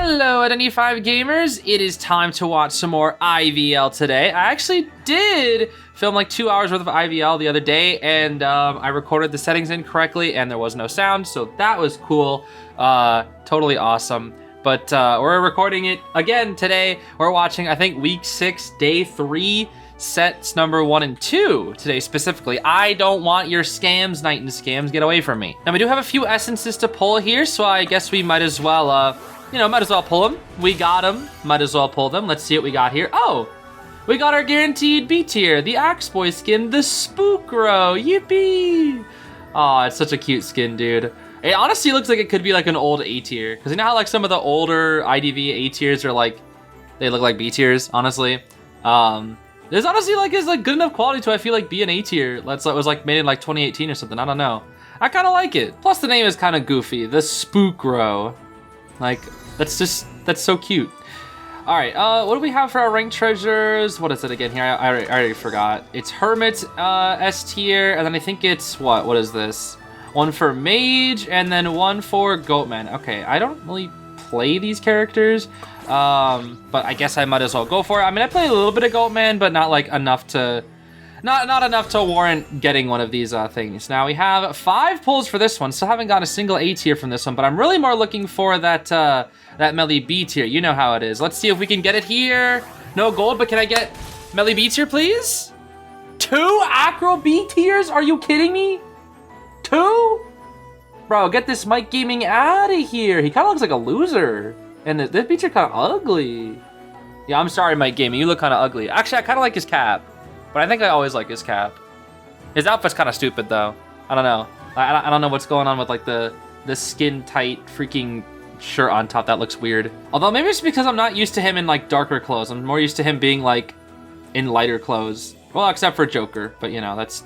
Hello, Identity5 gamers. It is time to watch some more IVL today. I actually did film like 2 hours worth of IVL the other day, and I recorded the settings incorrectly, and there was no sound, so that was cool. Totally awesome. But we're recording it again today. We're watching, I think, week 6, day 3, sets number 1 and 2 today specifically. I don't want your scams, Night and Scams. Get away from me. Now, we do have a few essences to pull here, so I guess we might as well, might as well pull them. We got them. Might as well pull them. Let's see what we got here. Oh, we got our guaranteed B tier, the Axe Boy skin, the Spookro. Yippee! Oh, it's such a cute skin, dude. It honestly looks like it could be like an old A tier. Because you know how like some of the older IDV A tiers are like, they look like B tiers, honestly. There's honestly like is like good enough quality to I feel like be an A tier. That was like made in like 2018 or something. I don't know. I kind of like it. Plus the name is kind of goofy. The Spookro. Like, that's so cute. All right, what do we have for our ranked treasures? What is it again here? I already forgot. It's Hermit S tier, and then I think it's, what is this? One for Mage, and then one for Goatman. Okay, I don't really play these characters, but I guess I might as well go for it. I mean, I play a little bit of Goatman, but not like enough to, not enough to warrant getting one of these things. Now we have 5 pulls for this one. Still haven't gotten a single A tier from this one, but I'm really more looking for that that Melee B tier. You know how it is. Let's see if we can get it here. No gold, but can I get Melee B tier, please? 2 Acro B tiers? Are you kidding me? 2? Bro, get this Mike Gaming out of here. He kind of looks like a loser. And this B tier kind of ugly. Yeah, I'm sorry, Mike Gaming. You look kind of ugly. Actually, I kind of like his cap. But I think I always like his cap. His outfit's kind of stupid, though. I don't know. I don't know what's going on with, like, the skin-tight freaking shirt on top. That looks weird. Although, maybe it's because I'm not used to him in, like, darker clothes. I'm more used to him being, like, in lighter clothes. Well, except for Joker. But, you know, that's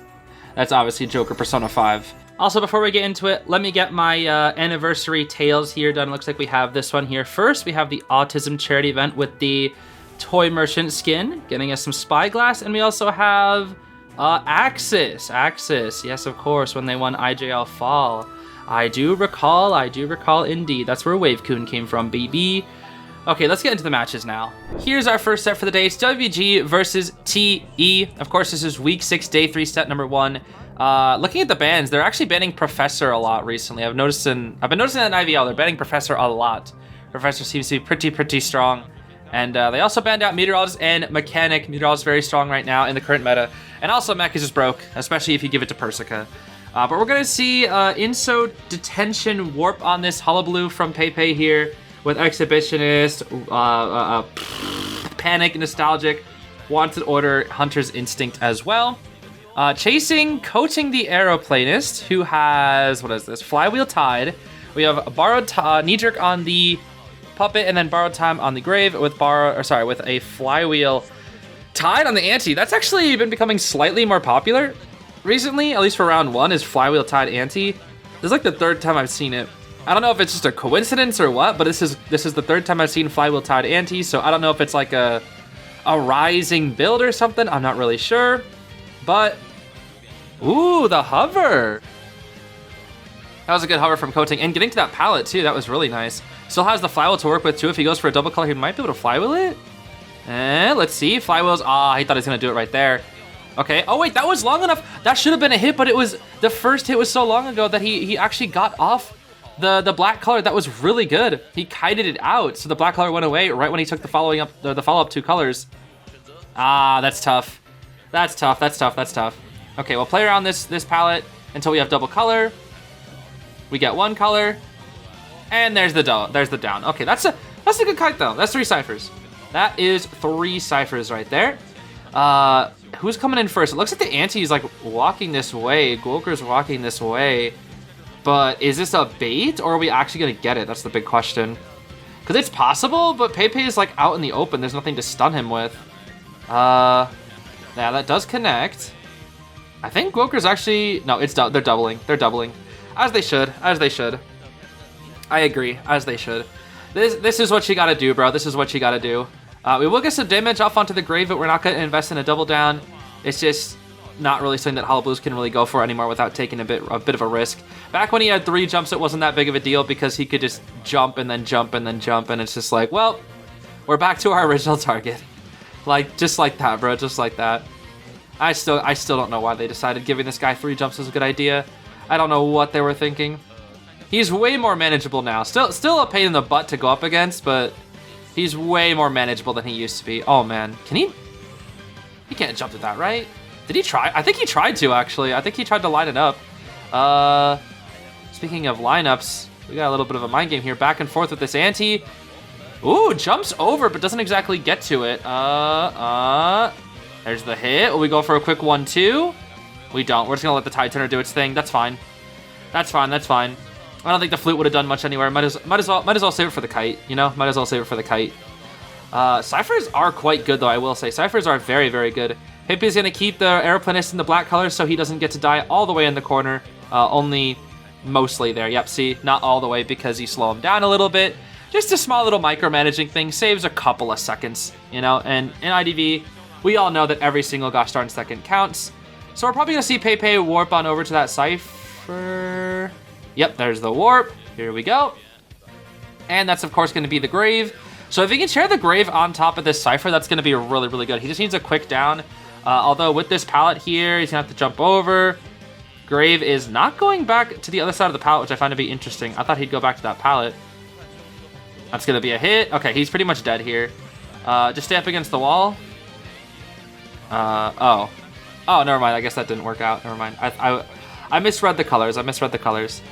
obviously Joker Persona 5. Also, before we get into it, let me get my anniversary tales here done. Looks like we have this one here. First, we have the Autism Charity event with the Toy Merchant skin, getting us some Spyglass, and we also have Axis, yes, of course, when they won IJL Fall. I do recall indeed. That's where Wavecoon came from, baby. Okay, let's get into the matches now. Here's our first set for the day. It's WG versus TE. Of course, this is week 6, day 3, set number 1. Looking at the bans, they're actually banning Professor a lot recently. I've been noticing that in IVL, they're banning Professor a lot. Professor seems to be pretty strong. And they also banned out Meteorologist and Mechanic. Meteorologist is very strong right now in the current meta. And also Mech is just broke, especially if you give it to Persica. But we're going to see Inso Detention Warp on this Hullabaloo from Pepe here with Exhibitionist, Panic, Nostalgic, Wanted Order, Hunter's Instinct as well. Chasing, Coaching the Aeroplanist, who has, what is this? Flywheel Tide. We have Borrowed Knee-Jerk on the Puppet, and then Borrowed Time on the Grave with with a Flywheel Tide on the Ante. That's actually been becoming slightly more popular recently, at least for round 1, is Flywheel Tide Ante. This is like the 3rd time I've seen it. I don't know if it's just a coincidence or what, but this is the 3rd time I've seen Flywheel Tide Ante, so I don't know if it's like a rising build or something. I'm not really sure, but ooh, the hover. That was a good hover from Coating, and getting to that pallet too, that was really nice. Still has the flywheel to work with too. If he goes for a double color, he might be able to flywheel it. Let's see, flywheels, he thought he was gonna do it right there. Okay, oh wait, that was long enough. That should have been a hit, but the first hit was so long ago that he actually got off the black color. That was really good. He kited it out, so the black color went away right when he took the follow-up 2 colors. That's tough. That's tough. Okay, we'll play around this palette until we have double color. We get 1 color, and there's the down. Okay, that's a good kite though. That's 3 ciphers. That is 3 ciphers right there. Who's coming in first? It looks like the Ante is like walking this way. Gwoker's walking this way. But is this a bait, or are we actually gonna get it? That's the big question. Because it's possible, but Pepe is like out in the open. There's nothing to stun him with. Yeah, that does connect. I think Gwoker's actually, no, they're doubling. They're doubling. As they should. I agree, as they should. This is what you gotta do, bro. This is what you gotta do. We will get some damage off onto the grave, but we're not gonna invest in a double down. It's just, not really something that Hullabaloos can really go for anymore without taking a bit of a risk. Back when he had 3 jumps, it wasn't that big of a deal because he could just jump and then jump and then jump, and it's just like, well, we're back to our original target. Like, just like that, bro, just like that. I still don't know why they decided giving this guy 3 jumps was a good idea. I don't know what they were thinking. He's way more manageable now. Still a pain in the butt to go up against, but he's way more manageable than he used to be. Oh, man. Can he? He can't jump with that, right? Did he try? I think he tried to, actually. I think he tried to line it up. Speaking of lineups, we got a little bit of a mind game here. Back and forth with this ante. Ooh, jumps over, but doesn't exactly get to it. There's the hit. Will we go for a quick 1-2? We don't. We're just going to let the Tide Turner do its thing. That's fine. That's fine. That's fine. I don't think the flute would have done much anywhere. Might as well save it for the kite, you know? Might as well save it for the kite. Ciphers are quite good, though, I will say. Ciphers are very, very good. Hippie's going to keep the Aeroplanist in the black color so he doesn't get to die all the way in the corner. Only mostly there. Yep, see? Not all the way because you slow him down a little bit. Just a small little micromanaging thing. Saves a couple of seconds, you know? And in IDV, we all know that every single gosh darn second counts. So we're probably going to see Pepe warp on over to that Cypher. Yep, there's the warp. Here we go. And that's, of course, going to be the Grave. So if he can share the Grave on top of this Cypher, that's going to be really, really good. He just needs a quick down. Although with this pallet here, he's going to have to jump over. Grave is not going back to the other side of the pallet, which I find to be interesting. I thought he'd go back to that pallet. That's going to be a hit. Okay, he's pretty much dead here. Just stay up against the wall. Oh, never mind. I guess that didn't work out. Never mind. I misread the colors.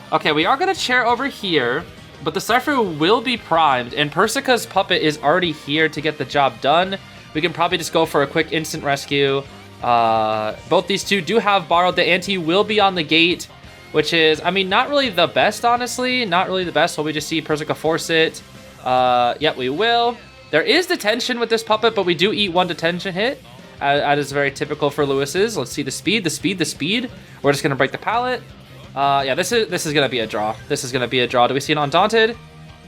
Okay, we are going to chair over here, but the Cypher will be primed, and Persica's puppet is already here to get the job done. We can probably just go for a quick instant rescue. Both these two do have borrowed. The ante will be on the gate, which is, I mean, not really the best, honestly. Not really the best. Will we just see Persica force it? Yep, we will. There is detention with this puppet, but we do eat 1 detention hit. That is very typical for Lewis's. Let's see the speed. We're just going to break the pallet. Yeah, this is going to be a draw. Do we see an Undaunted?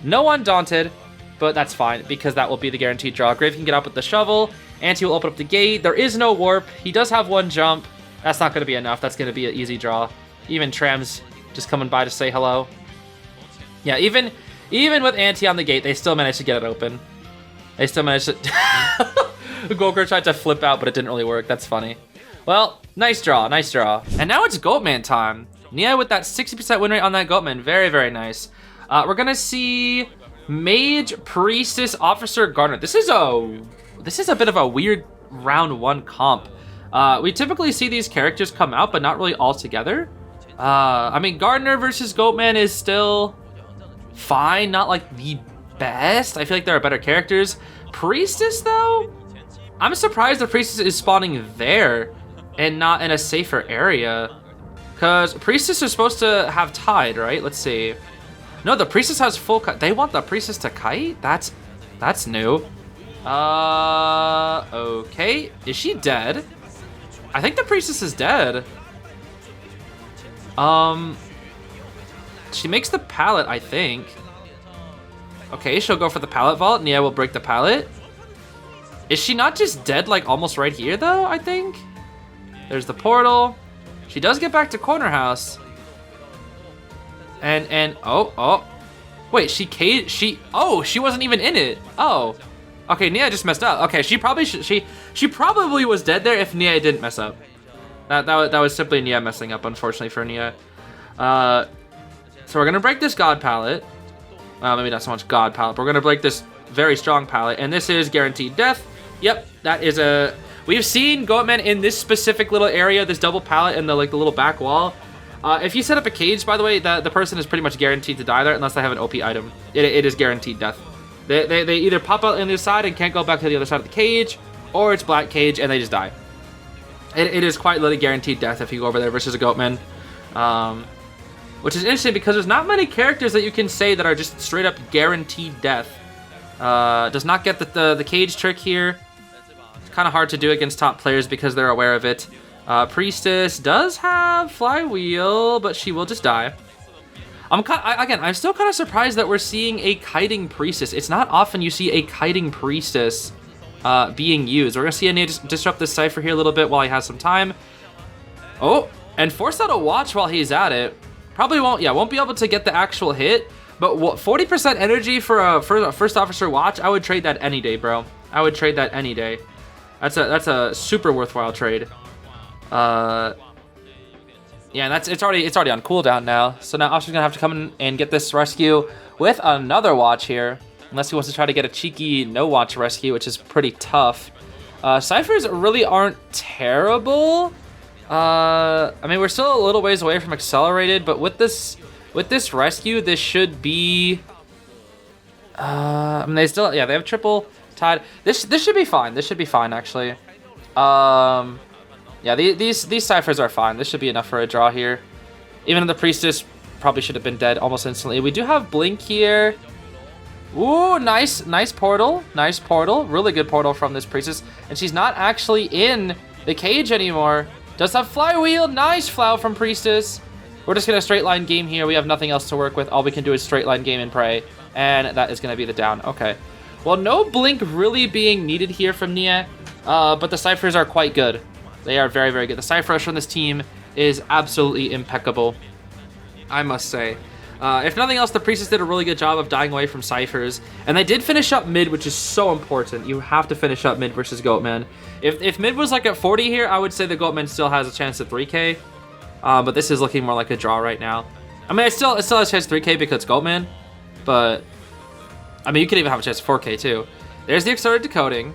No Undaunted, but that's fine because that will be the guaranteed draw. Grave can get up with the shovel. Ante will open up the gate. There is no warp. He does have 1 jump. That's not going to be enough. That's going to be an easy draw. Even Tram's just coming by to say hello. Yeah, even with Ante on the gate, they still managed to get it open. They still managed to... Gokor tried to flip out, but it didn't really work. That's funny. Well, nice draw. And now it's Goatman time. Nia with that 60% win rate on that Goatman. Very, very nice. We're going to see Mage, Priestess, Officer, Gardener. This is a bit of a weird round 1 comp. We typically see these characters come out, but not really all together. I mean, Gardener versus Goatman is still fine. Not like the best. I feel like there are better characters. Priestess, though? I'm surprised the Priestess is spawning there and not in a safer area. Because Priestess is supposed to have Tide, right? Let's see. No, the Priestess has full kite. They want the Priestess to kite? That's new. Okay. Is she dead? I think the Priestess is dead. She makes the pallet, I think. Okay, she'll go for the pallet vault. Nia will break the pallet. Is she not just dead, like, almost right here, though, I think? There's the portal. She does get back to Corner House. Oh. Wait, she wasn't even in it. Oh. Okay, Nia just messed up. Okay, she probably was dead there if Nia didn't mess up. That was simply Nia messing up, unfortunately for Nia. So we're gonna break this God pallet. Well, maybe not so much God pallet, but we're gonna break this very strong pallet, and this is guaranteed death. Yep, that is a... We've seen Goatman in this specific little area, this double pallet and the little back wall. If you set up a cage, by the way, the person is pretty much guaranteed to die there unless they have an OP item. It is guaranteed death. They either pop out on the other side and can't go back to the other side of the cage, or it's black cage and they just die. It is quite literally guaranteed death if you go over there versus a Goatman. Which is interesting because there's not many characters that you can say that are just straight up guaranteed death. Does not get the cage trick here. It's kind of hard to do against top players because they're aware of it. Priestess does have flywheel, but she will just die. I'm still kind of surprised that we're seeing a kiting Priestess. It's not often you see a kiting Priestess being used. We're gonna see Nia disrupt this Cypher here a little bit while he has some time. Oh, and force out a watch while he's at it. Probably won't be able to get the actual hit, but 40% energy for a first officer watch, I would trade that any day, bro. I would trade that any day. That's a super worthwhile trade. Yeah, and it's already on cooldown now. So now Officer's gonna have to come in and get this rescue with another watch here. Unless he wants to try to get a cheeky no-watch rescue, which is pretty tough. Cyphers really aren't terrible. I mean, we're still a little ways away from accelerated, but with this rescue, this should be... I mean, they have triple tied. This should be fine. This should be fine, actually. Yeah, these Cyphers are fine. This should be enough for a draw here. Even though the Priestess probably should have been dead almost instantly. We do have Blink here. Ooh, nice portal. Nice portal. Really good portal from this Priestess. And she's not actually in the cage anymore. Does have Flywheel. Nice Flow from Priestess. We're just going to straight line game here. We have nothing else to work with. All we can do is straight line game and pray. And that is going to be the down. Okay. Well, no Blink really being needed here from Nia. But the Cyphers are quite good. They are very, very good. The Cypher rush on this team is absolutely impeccable, I must say. If nothing else, the Priestess did a really good job of dying away from Cyphers. And they did finish up mid, which is so important. You have to finish up mid versus Goatman. If mid was like at 40 here, I would say the Goatman still has a chance at 3K. But this is looking more like a draw right now. I mean, it still has a chance at 3K because it's Goatman. But, I mean, you could even have a chance at 4K too. There's the accelerated decoding.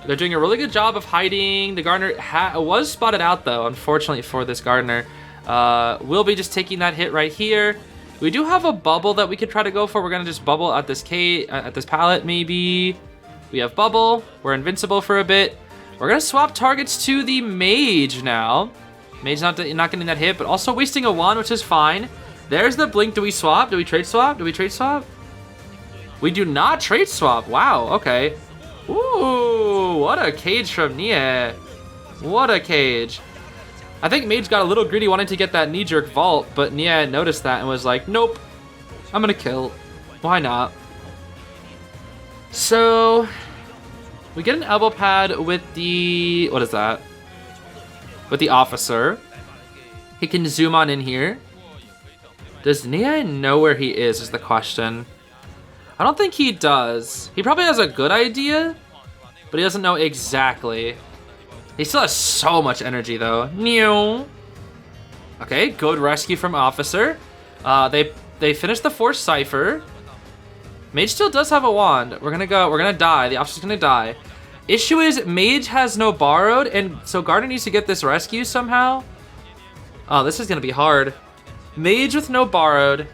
They're doing a really good job of hiding. The Gardener was spotted out, though, unfortunately for this Gardener. We'll be just taking that hit right here. We do have a bubble that we could try to go for. We're going to just bubble at this pallet, maybe. We have bubble. We're invincible for a bit. We're going to swap targets to the Mage now. Mage not getting that hit, but also wasting a wand, which is fine. There's the Blink. Do we swap? Do we trade swap? Do we trade swap? We do not trade swap. Wow, okay. Ooh, what a cage from Nia. What a cage. I think Mage got a little greedy wanting to get that knee-jerk vault, but Nia noticed that and was like, nope, I'm gonna kill. Why not? So, we get an elbow pad with the, what is that? With the Officer. He can zoom on in here. Does Nia know where he is the question. I don't think he does. He probably has a good idea, but he doesn't know exactly. He still has so much energy, though. New. Okay, good rescue from Officer. They finished the Force Cypher. Mage still does have a wand. We're gonna die. The Officer's gonna die. Issue is Mage has no borrowed, and so Gardener needs to get this rescue somehow. Oh, this is gonna be hard. Mage with no borrowed.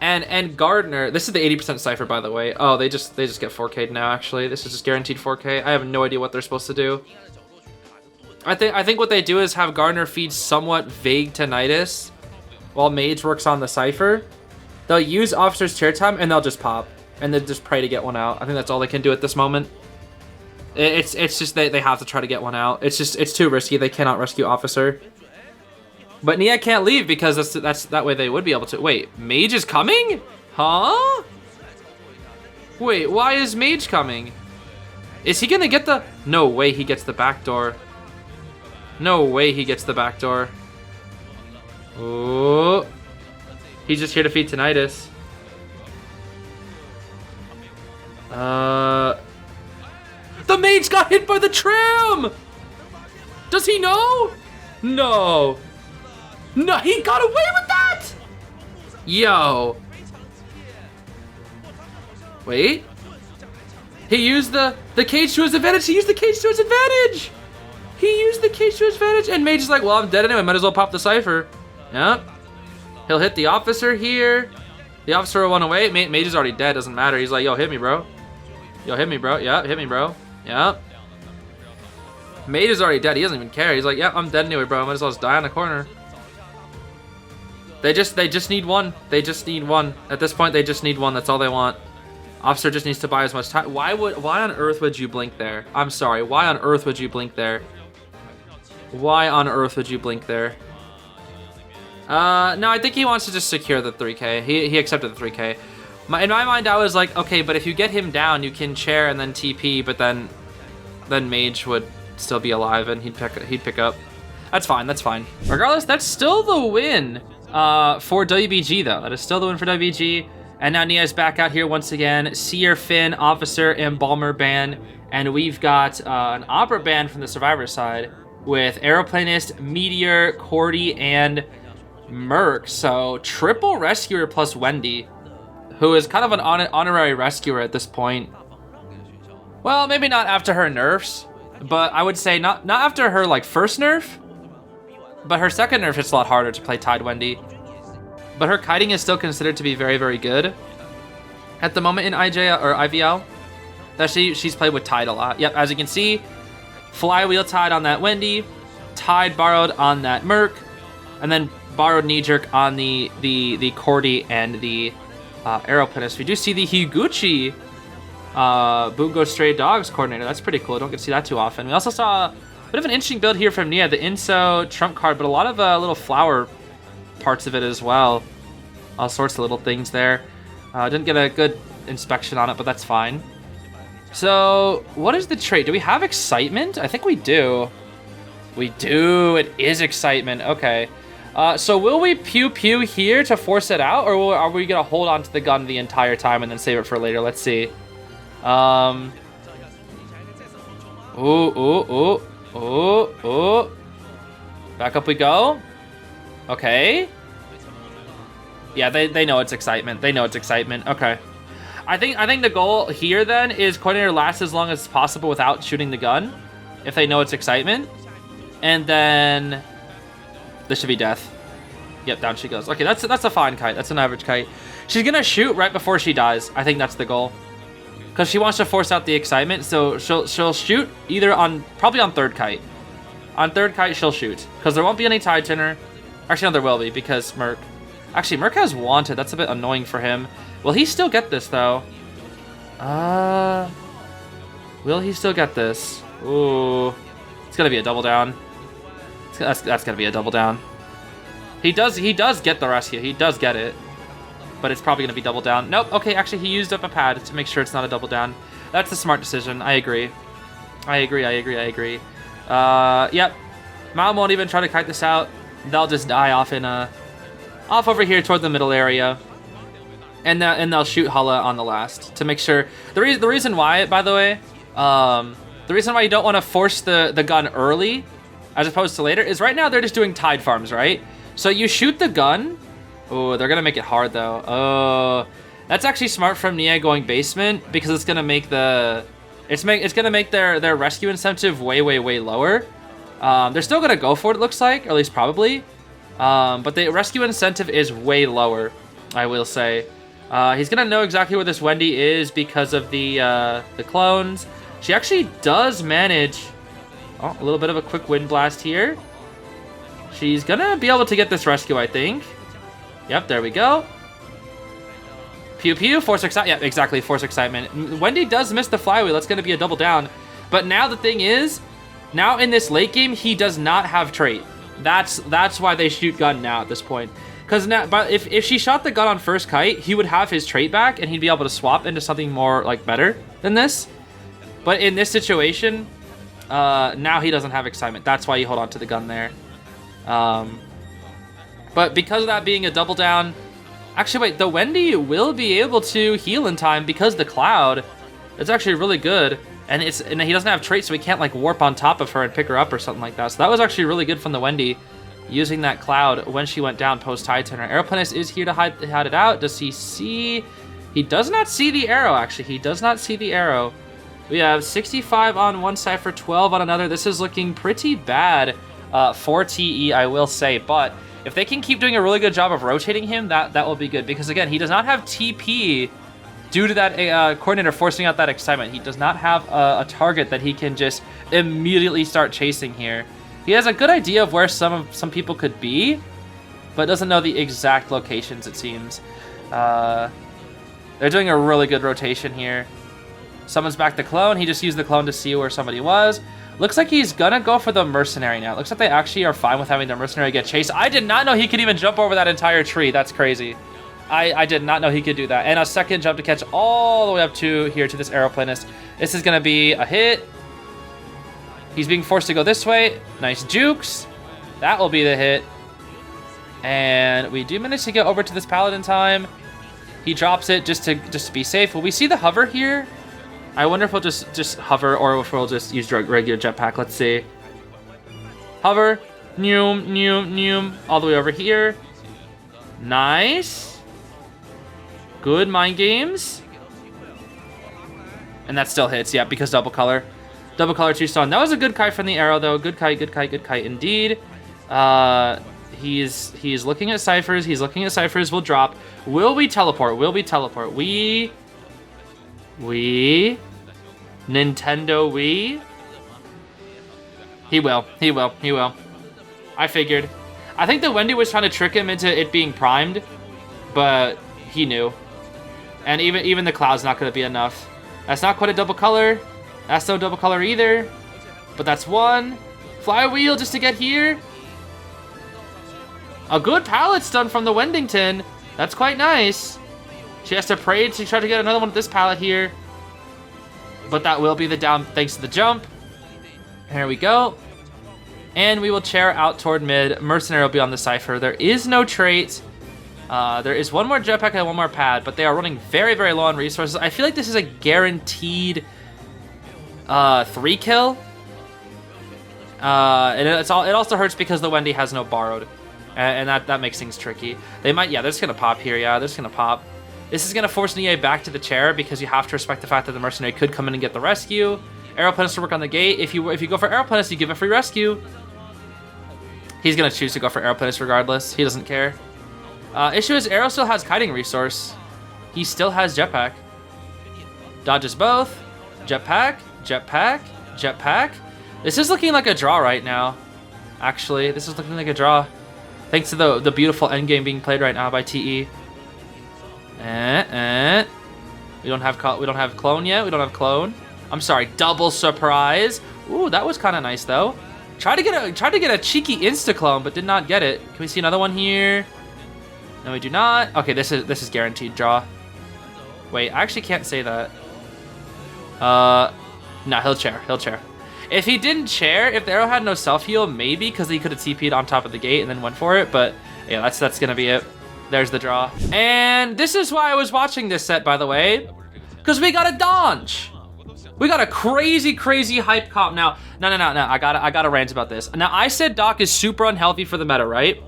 And Gardener, this is the 80% Cypher, by the way. Oh, they just get 4K'd now, actually. This is just guaranteed 4K. I have no idea what they're supposed to do. I think what they do is have Gardener feed somewhat vague Tinnitus while Mage works on the Cypher. They'll use Officer's chair time and they'll just pop. And then just pray to get one out. I think that's all they can do at this moment. It's just they have to try to get one out. It's too risky. They cannot rescue Officer. But Nia can't leave because that way they would be able to. Wait, Mage is coming? Huh? Wait, why is Mage coming? Is he gonna get the... No way he gets the back door. No way he gets the back door. Oh. He's just here to feed Tinnitus. The Mage got hit by the tram! Does he know? No. No, he got away with that! Yo. Wait. He used the cage to his advantage. He used the cage to his advantage. He used the cage to his advantage. And Mage is like, well, I'm dead anyway. Might as well pop the Cypher. Yep. He'll hit the Officer here. The Officer will run away. Mage is already dead. Doesn't matter. He's like, yo, hit me, bro. Yo, hit me, bro. Yeah, hit me, bro. Yeah. Mage is already dead. He doesn't even care. He's like, yeah, I'm dead anyway, bro. I might as well just die on the corner. They just need one. They just need one. At this point, they just need one. That's all they want. Officer just needs to buy as much time. Why on earth would you blink there? I'm sorry. Why on earth would you blink there? Why on earth would you blink there? No, I think he wants to just secure the 3K. He accepted the 3K. In my mind, I was like, okay, but if you get him down, you can chair and then TP, but then then Mage would still be alive and he'd pick up. That's fine, that's fine. Regardless, that's still the win for WBG though. That is still the win for WBG. And now Nia's back out here once again. Seer, Finn, Officer, Embalmer ban. And we've got an Opera ban from the Survivor side with Aeroplanist, Meteor, Cordy, and Merc. So triple Rescuer plus Wendy, who is kind of an honorary Rescuer at this point. Well, maybe not after her nerfs, but I would say not after her like first nerf, but her second nerf it's a lot harder to play Tide Wendy. But her kiting is still considered to be very, very good at the moment in IJ or IVL. That she's played with Tide a lot. Yep, as you can see, Flywheel Tide on that Wendy, Tide borrowed on that Merc, and then borrowed Knee Jerk on the Cordy and the Aeroplanist. We do see the Higuchi Bungo Stray Dogs coordinator. That's pretty cool. Don't get to see that too often. We also saw a bit of an interesting build here from Nia, the Inso trump card, but a lot of little flower parts of it as well. All sorts of little things there. Didn't get a good inspection on it, but that's fine. So, what is the trait? Do we have Excitement? I think we do. We do. It is Excitement. Okay. So will we pew pew here to force it out, or are we gonna hold on to the gun the entire time and then save it for later? Let's see. Ooh. Back up we go. Okay. Yeah, they know it's Excitement. They know it's Excitement. Okay. I think the goal here then is Coordinator lasts as long as possible without shooting the gun, if they know it's Excitement. And then this should be death. Yep, down she goes. Okay, that's a fine kite. That's an average kite. She's gonna shoot right before she dies. I think that's the goal, because she wants to force out the Excitement. So she'll shoot either probably on third kite. On third kite she'll shoot, because there won't be any Tide Turner. Actually, no, there will be, because Merc. Actually, Merc has Wanted. That's a bit annoying for him. Will he still get this though? Will he still get this? Ooh, it's gonna be a double down. That's gonna be a double down. He does get the rescue. He does get it, but it's probably gonna be double down. Nope. Okay, actually he used up a pad to make sure it's not a double down. That's a smart decision. I agree. Yep. Mom won't even try to kite this out. They'll just die off off over here toward the middle area. And they'll shoot Hulla on the last to make sure. The reason why, by the way, the reason why you don't want to force the gun early as opposed to later is right now they're just doing Tide farms, right? So you shoot the gun. Oh, they're gonna make it hard though. Oh, that's actually smart from Nia going basement, because it's gonna make their rescue incentive way lower. They're still gonna go for it, looks like, or at least probably. But the rescue incentive is way lower, I will say. He's gonna know exactly where this Wendy is because of the clones. She actually does manage a little bit of a quick wind blast here. She's gonna be able to get this rescue, I think. Yep, there we go. Pew pew, force excitement. Yeah, exactly, force excitement. Wendy does miss the flywheel. That's gonna be a double down. But now the thing is, now in this late game, he does not have trait. That's why they shoot gun now at this point. Because now, but if she shot the gun on first kite, he would have his trait back and he'd be able to swap into something more like better than this. But in this situation, now he doesn't have excitement. That's why you hold on to the gun there. But because of that being a double down, actually wait, the Wendy will be able to heal in time because the cloud is actually really good. And he doesn't have traits, so he can't like warp on top of her and pick her up or something like that. So that was actually really good from the Wendy, using that cloud when she went down post Tide Turner. Aeroplanist is here to hide it out. Does he see? He does not see the arrow, actually. He does not see the arrow. We have 65 on one side for 12 on another. This is looking pretty bad for TE, I will say. But if they can keep doing a really good job of rotating him, that will be good. Because again, he does not have TP due to that coordinator forcing out that excitement. He does not have a target that he can just immediately start chasing here. He has a good idea of where some people could be, but doesn't know the exact locations, it seems. They're doing a really good rotation here. Summons back the clone. He just used the clone to see where somebody was. Looks like he's gonna go for the mercenary now. Looks like they actually are fine with having the mercenary get chased. I did not know he could even jump over that entire tree. That's crazy. I did not know he could do that. And a second jump to catch all the way up to here to this aeroplanist. This is gonna be a hit. He's being forced to go this way. Nice jukes. That will be the hit. And we do manage to get over to this pallet in time. He drops it just to be safe. Will we see the hover here? I wonder if we'll just hover or if we'll just use regular jetpack. Let's see. Hover. Noom, noom, noom. All the way over here. Nice. Good mind games. And that still hits, yeah, because double color. Double color 2-stone. That was a good kite from the arrow, though. Good kite, good kite, good kite indeed. He's looking at ciphers. He's looking at ciphers. We'll drop. Will we teleport? Will we teleport? We Nintendo Wii. He will. He will. He will. I figured. I think that Wendy was trying to trick him into it being primed, but he knew. And even the cloud's not going to be enough. That's not quite a double color. That's no double color either. But that's one. Flywheel just to get here. A good pallet stun from the Wendington. That's quite nice. She has to pray to try to get another one with this pallet here. But that will be the down thanks to the jump. Here we go. And we will chair out toward mid. Mercenary will be on the Cypher. There is no trait. There is one more jetpack and one more pad, but they are running very, very low on resources. I feel like this is a guaranteed 3 kill. And it also hurts because the Wendy has no borrowed. And that makes things tricky. They might, yeah, they're just going to pop here. Yeah, they're just going to pop. This is going to force Nia back to the chair because you have to respect the fact that the Mercenary could come in and get the rescue. Aeroplanist to work on the gate. If you go for Aeroplanist, you give a free rescue. He's going to choose to go for Aeroplanist regardless. He doesn't care. Issue is Aero still has kiting resource. He still has jetpack. Dodges both. Jetpack, jetpack, jetpack. This is looking like a draw right now. Actually, this is looking like a draw. Thanks to the beautiful endgame being played right now by TE. We don't have clone yet. We don't have clone. I'm sorry, double surprise. Ooh, that was kind of nice though. Tried to get a cheeky insta clone, but did not get it. Can we see another one here? No, we do not. Okay, this is guaranteed draw. Wait, I actually can't say that. No, he'll chair. He'll chair. If he didn't chair, if the arrow had no self-heal, maybe, because he could have TP'd on top of the gate and then went for it, but yeah, that's going to be it. There's the draw. And this is why I was watching this set, by the way, because we got a Donch. We got a crazy, crazy hype comp. Now, no, I gotta rant about this. Now, I said Doc is super unhealthy for the meta, right?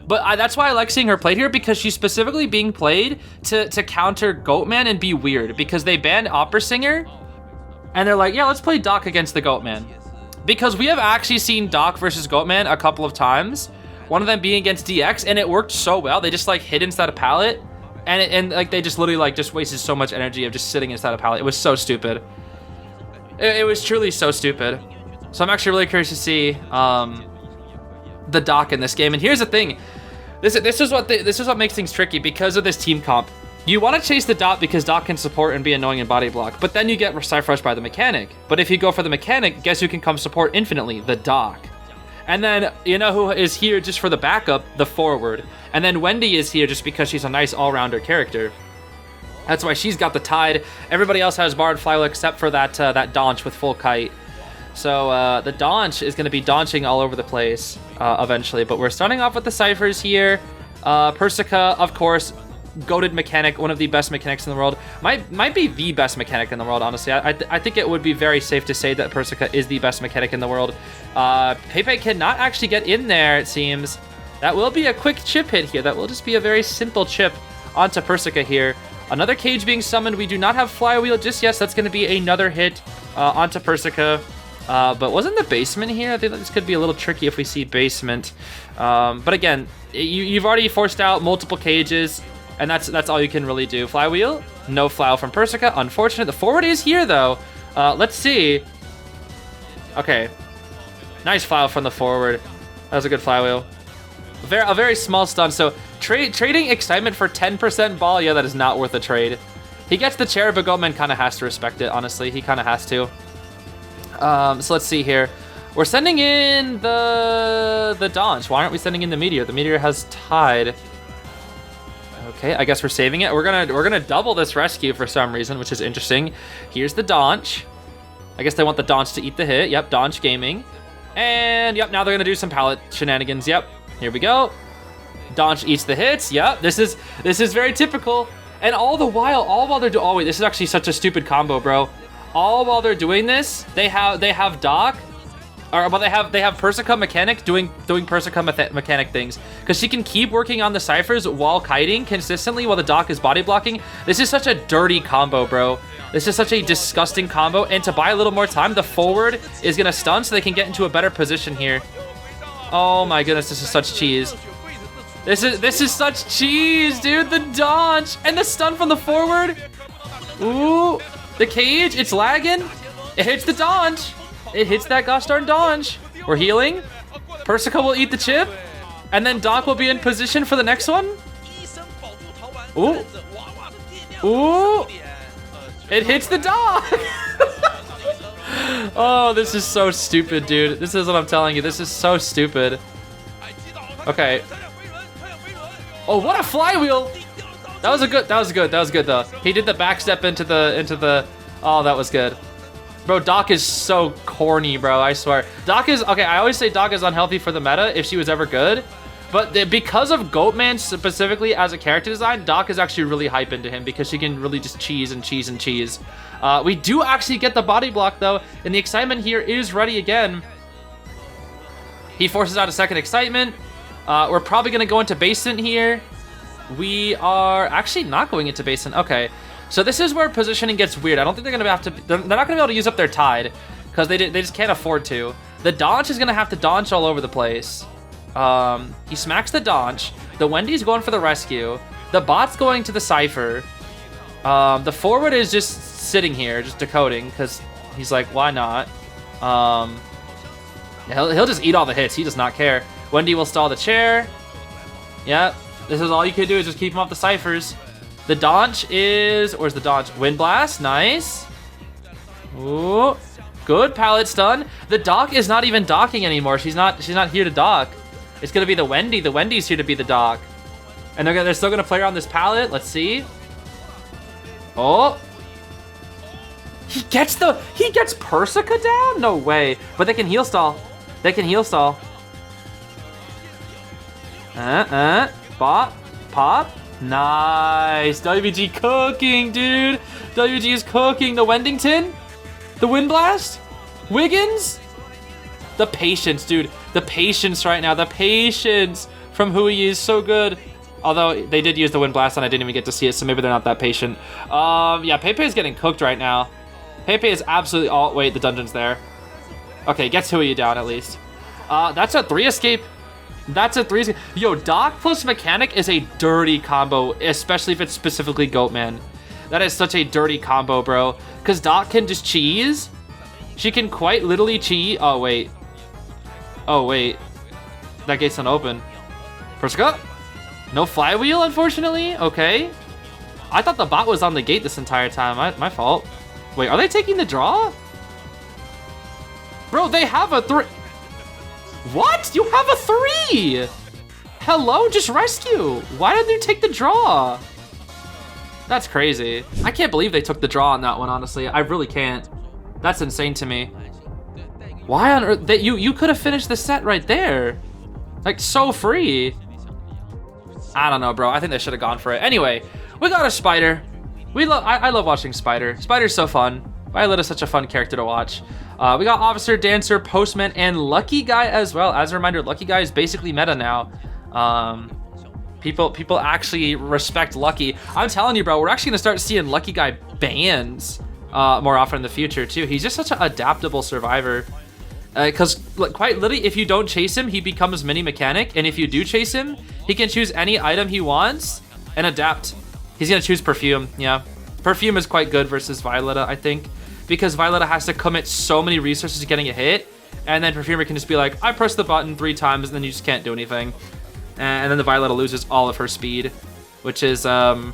But that's why I like seeing her played here, because she's specifically being played to counter Goatman and be weird, because they banned Opera Singer, and they're like, yeah, let's play Doc against the Goatman. Because we have actually seen Doc versus Goatman a couple of times, one of them being against DX, and it worked so well. They just like hid inside a pallet, and like they just literally like just wasted so much energy of just sitting inside a pallet. It was so stupid. It was truly so stupid. So I'm actually really curious to see the Doc in this game. And here's the thing, this is what makes things tricky because of this team comp. You want to chase the Doc because Doc can support and be annoying in body block, but then you get Cypher Rush by the mechanic. But if you go for the mechanic, guess who can come support infinitely? The Doc. And then you know who is here just for the backup? The forward. And then Wendy is here just because she's a nice all-rounder character. That's why she's got the Tide. Everybody else has Barred Flywheel except for that Donch with full kite. So the Donch is going to be donching all over the place eventually. But we're starting off with the Cyphers here. Persica, of course, goated mechanic, one of the best mechanics in the world. Might be the best mechanic in the world, honestly. I think it would be very safe to say that Persica is the best mechanic in the world. Pepe cannot actually get in there, it seems. That will be a quick chip hit here. That will just be a very simple chip onto Persica here. Another cage being summoned. We do not have Flywheel just yet. So that's going to be another hit onto Persica. But wasn't the basement here? I think this could be a little tricky if we see basement. But again, you've already forced out multiple cages, and that's all you can really do. Flywheel, no Flow from Persica. Unfortunate. The forward is here, though. Let's see. Okay. Nice Flow from the forward. That was a good Flywheel. A very small stun. So trading excitement for 10% ball, yeah, that is not worth a trade. He gets the chair, but Goatman kind of has to respect it, honestly. He kind of has to. So let's see here. We're sending in the Donch. Why aren't we sending in the Meteor? The Meteor has Tide. Okay, I guess we're saving it. We're gonna double this rescue for some reason, which is interesting. Here's the Donch. I guess they want the Donch to eat the hit. Yep, Donch gaming. And yep, now they're gonna do some pallet shenanigans. Yep, here we go. Donch eats the hits. Yep, this is very typical. And all the while, they're doing, oh wait, this is actually such a stupid combo, bro. All while they're doing this, they have Doc, or well, they have Persica Mechanic doing Persica Mechanic things, because she can keep working on the ciphers while kiting consistently while the Doc is body blocking. This is such a dirty combo, bro. This is such a disgusting combo, and to buy a little more time, the forward is gonna stun so they can get into a better position here. Oh my goodness, this is such cheese. This is such cheese, dude. The dodge and the stun from the forward. Ooh, the cage, it's lagging. It hits the dodge. It hits that gosh darn dodge. We're healing. Persica will eat the chip, and then Doc will be in position for the next one. Ooh, ooh. It hits the dog! Oh, this is so stupid, dude. This is what I'm telling you. This is so stupid. Okay. Oh, what a flywheel! That was good though. He did the backstep into the. Oh, that was good. Bro, Doc is so corny, bro. I swear. Doc is okay. I always say Doc is unhealthy for the meta if she was ever good. But because of Goatman specifically as a character design, Doc is actually really hype into him because she can really just cheese and cheese and cheese. We do actually get the body block though, and the excitement here is ready again. He forces out a second excitement. We're probably gonna go into basement here. We are actually not going into basement. Okay, so this is where positioning gets weird. I don't think they're gonna have to. They're not gonna be able to use up their tide because they just can't afford to. The Donch is gonna have to Donch all over the place. He smacks the Donch. The Wendy's going for the rescue. The bot's going to the Cypher. The forward is just sitting here, just decoding, because he's like, why not? He'll just eat all the hits. He does not care. Wendy will stall the chair. Yep. This is all you can do is just keep him off the ciphers. The Donch is... Where's the Donch? Wind Blast. Nice. Ooh. Good pallet stun. The Doc is not even docking anymore. She's not here to dock. It's gonna be the Wendy. The Wendy's here to be the Doc. And they're still gonna play around this pallet. Let's see. Oh. He gets Persica down? No way. But they can heal stall. They can heal stall. Bop. Pop. Nice. WG cooking, dude. WG is cooking. The Wendington. The Wind Blast. Wiggins. The patience, dude. The patience right now. The patience from Hui is so good. Although they did use the Wind Blast and I didn't even get to see it, so maybe they're not that patient. Yeah, Pepe is getting cooked right now. Pepe is absolutely... Oh, wait, the dungeon's there. Okay, gets Hui down at least. That's a 3 escape. That's a 3 escape. Yo, Doc plus Mechanic is a dirty combo, especially if it's specifically Goatman. That is such a dirty combo, bro. Because Doc can just cheese. She can quite literally cheese. Oh, wait. Oh, wait. That gate's not open. Persica? No flywheel, unfortunately. Okay. I thought the bot was on the gate this entire time. My fault. Wait, are they taking the draw? Bro, they have a 3. What? You have a 3. Hello? Just rescue. Why did you take the draw? That's crazy. I can't believe they took the draw on that one, honestly. I really can't. That's insane to me. Why on earth? You could have finished the set right there. Like, so free. I don't know, bro. I think they should have gone for it. Anyway, we got a Spider. I love watching Spider. Spider's so fun. Violet is such a fun character to watch. We got Officer, Dancer, Postman, and Lucky Guy as well. As a reminder, Lucky Guy is basically meta now. People actually respect Lucky. I'm telling you, bro, we're actually gonna start seeing Lucky Guy bans more often in the future too. He's just such an adaptable survivor. Because quite literally, if you don't chase him, he becomes mini Mechanic, and if you do chase him, he can choose any item he wants and adapt. He's gonna choose Perfume. Yeah, Perfume is quite good versus Violetta, I think, because Violetta has to commit so many resources to getting a hit, and then Perfumer can just be like, I press the button 3 times, and then you just can't do anything, and then the Violetta loses all of her speed, which is yeah,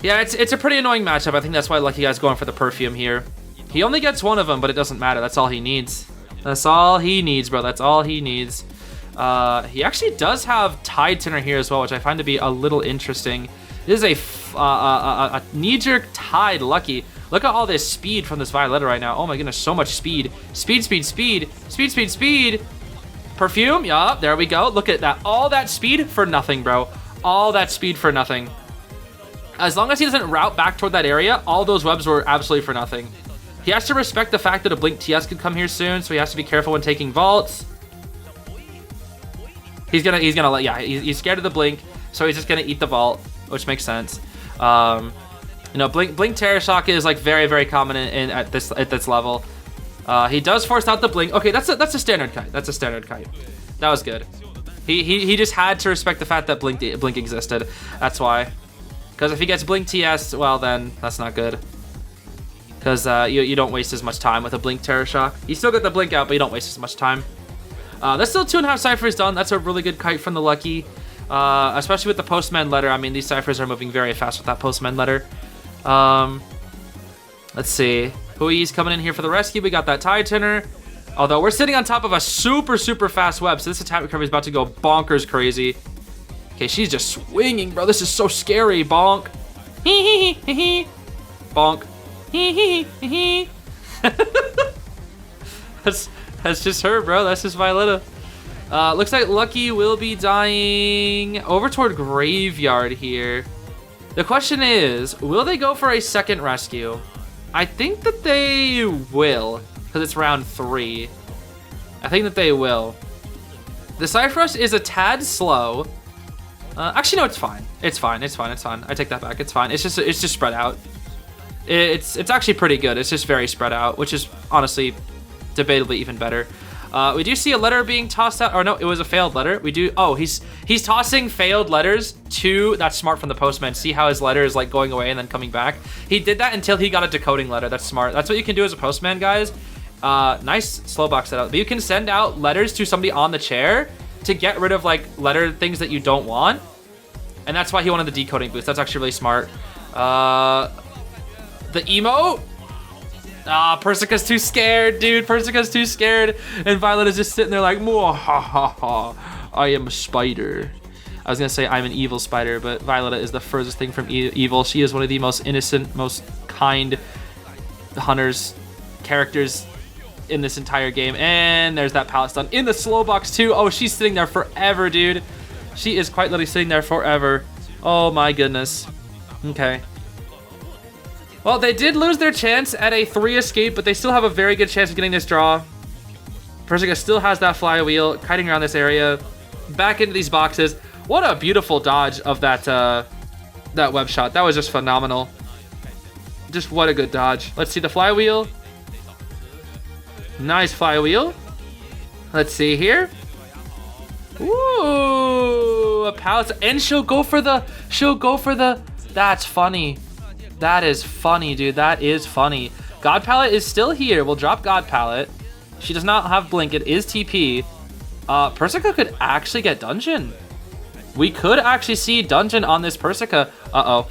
it's a pretty annoying matchup. I think that's why Lucky Guy's going for the Perfume here. He only gets one of them, but it doesn't matter. That's all he needs. That's all he needs, bro. That's all he needs. He actually does have Tide Tinner here as well, which I find to be a little interesting. This is a knee-jerk tied Lucky. Look at all this speed from this Violetta right now. Oh my goodness, so much speed. Speed, speed, speed. Speed, speed, speed. Perfume, yup, there we go. Look at that. All that speed for nothing, bro. All that speed for nothing. As long as he doesn't route back toward that area, all those webs were absolutely for nothing. He has to respect the fact that a Blink TS could come here soon, so he has to be careful when taking vaults. He's gonna let, yeah, he's scared of the Blink, so he's just gonna eat the vault, which makes sense. You know, Blink Terror Shock is like very, very common at this level. He does force out the Blink. Okay, that's a standard kite. That's a standard kite. That was good. He just had to respect the fact that Blink existed. That's why. Because if he gets Blink TS, well then that's not good. Because you don't waste as much time with a Blink Terror Shock. You still get the Blink out, but you don't waste as much time. That's still 2.5 ciphers done. That's a really good kite from the Lucky. Especially with the Postman letter. I mean, these ciphers are moving very fast with that Postman letter. Let's see. Hui's coming in here for the rescue. We got that Tide Turner. Although we're sitting on top of a super, super fast web, so this attack recovery is about to go bonkers crazy. Okay, she's just swinging, bro. This is so scary. Bonk. Hee hee hee hee. Bonk. Hee hee hee hee. That's just her, bro. That's just Violetta. Looks like Lucky will be dying over toward Graveyard here. The question is, will they go for a second rescue? I think that they will, because it's round 3. I think that they will. The Cypher Rush is a tad slow. Actually, no, it's fine. It's fine. It's fine. It's fine. I take that back. It's fine. It's just spread out. It's actually pretty good. It's just very spread out, which is honestly debatably even better. We do see a letter being tossed out, or no, it was a failed letter. We do, oh, he's tossing failed letters to, that's smart from the Postman. See how his letter is like going away and then coming back? He did that until he got a decoding letter. That's smart. That's what you can do as a Postman, guys. Nice slow box setup. But you can send out letters to somebody on the chair to get rid of like letter things that you don't want. And that's why he wanted the decoding boost. That's actually really smart. The emote. Persica's too scared, dude. Persica's too scared. And Violetta's just sitting there like, ha. I am a spider. I was gonna say I'm an evil spider, but Violetta is the furthest thing from evil. She is one of the most innocent, most kind hunters, characters in this entire game. And there's that pallet stun in the slow box too. Oh, she's sitting there forever, dude. She is quite literally sitting there forever. Oh my goodness. Okay. Well, they did lose their chance at a 3 escape, but they still have a very good chance of getting this draw. Persica still has that flywheel, kiting around this area, back into these boxes. What a beautiful dodge of that that web shot. That was just phenomenal. Just what a good dodge. Let's see the flywheel. Nice flywheel. Let's see here. Ooh, a pallet, and she'll go for the. That's funny. That is funny, dude. That is funny. God Palette is still here. We'll drop God Palette. She does not have Blink. It is TP. Persica could actually get Dungeon. We could actually see Dungeon on this Persica. Uh-oh.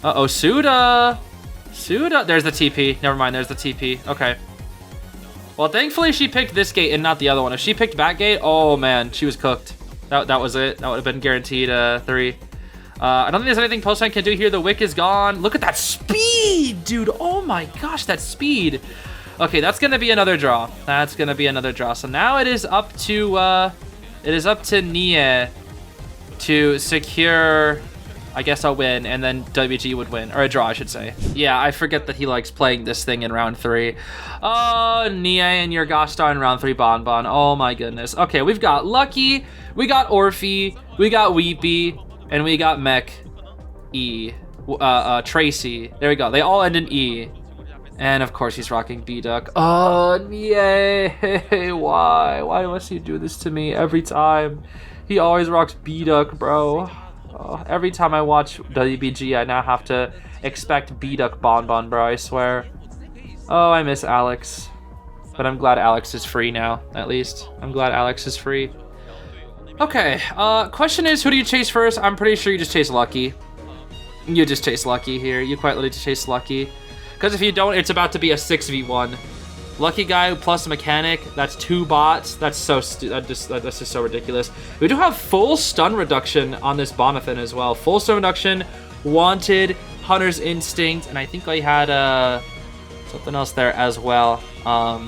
Uh-oh, Suda. Suda. There's the TP. Never mind, there's the TP. Okay. Well, thankfully she picked this gate and not the other one. If she picked back gate, oh man, she was cooked. That was it. That would have been guaranteed 3. I don't think there's anything Postman can do here. The wick is gone. Look at that speed, dude. Oh my gosh, that speed. Okay, that's gonna be another draw. That's gonna be another draw. So now it is up to Nia to secure, I guess, a win, and then WG would win, or a draw, I should say. Yeah, I forget that he likes playing this thing in round 3. Oh, Nia and your gosh darn round 3 Bonbon. Oh my goodness. Okay, we've got Lucky, we got Orphe, we got Weepy, and we got Mech E. Tracy. There we go. They all end in E. And of course he's rocking B-Duck. Oh, yay. Why? Why must you do this to me every time? He always rocks B-Duck, bro. Oh, every time I watch WBG, I now have to expect B-Duck Bonbon, bro, I swear. Oh, I miss Alex. But I'm glad Alex is free now, at least. I'm glad Alex is free. Okay, question is, who do you chase first? I'm pretty sure you just chase Lucky. You just chase Lucky here. You quite literally just chase Lucky. Because if you don't, it's about to be a 6v1. Lucky guy plus mechanic, that's 2 bots. That's so that's just so ridiculous. We do have full stun reduction on this Bonathan as well. Full stun reduction, wanted, Hunter's Instinct, and I think I had something else there as well. But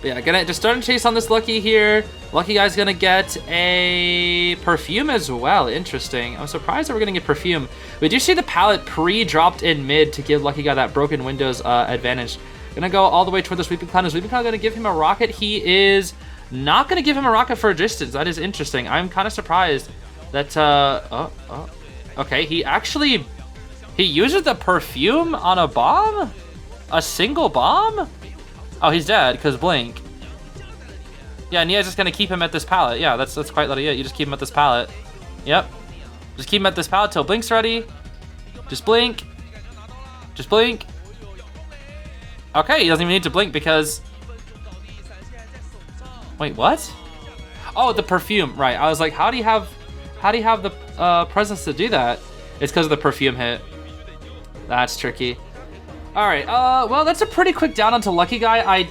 yeah, gonna just start a chase on this Lucky here. Lucky Guy's gonna get a Perfume as well. Interesting. I'm surprised that we're gonna get Perfume. We do see the pallet pre-dropped in mid to give Lucky Guy that broken windows advantage. Gonna go all the way toward the Sweeping Cloud. Is Sweeping Cloud gonna give him a rocket? He is not gonna give him a rocket for a distance. That is interesting. I'm kind of surprised that, okay, he uses the Perfume on a bomb? A single bomb? Oh, he's dead because Blink. Yeah, Nia's just gonna keep him at this pallet. Yeah, that's quite literally it. You just keep him at this pallet. Yep. Just keep him at this pallet till Blink's ready. Just blink. Just blink. Okay, he doesn't even need to blink because... Wait, what? Oh, the Perfume. Right. I was like, how do you have the presence to do that? It's because of the Perfume hit. That's tricky. All right. Well, that's a pretty quick down onto Lucky Guy.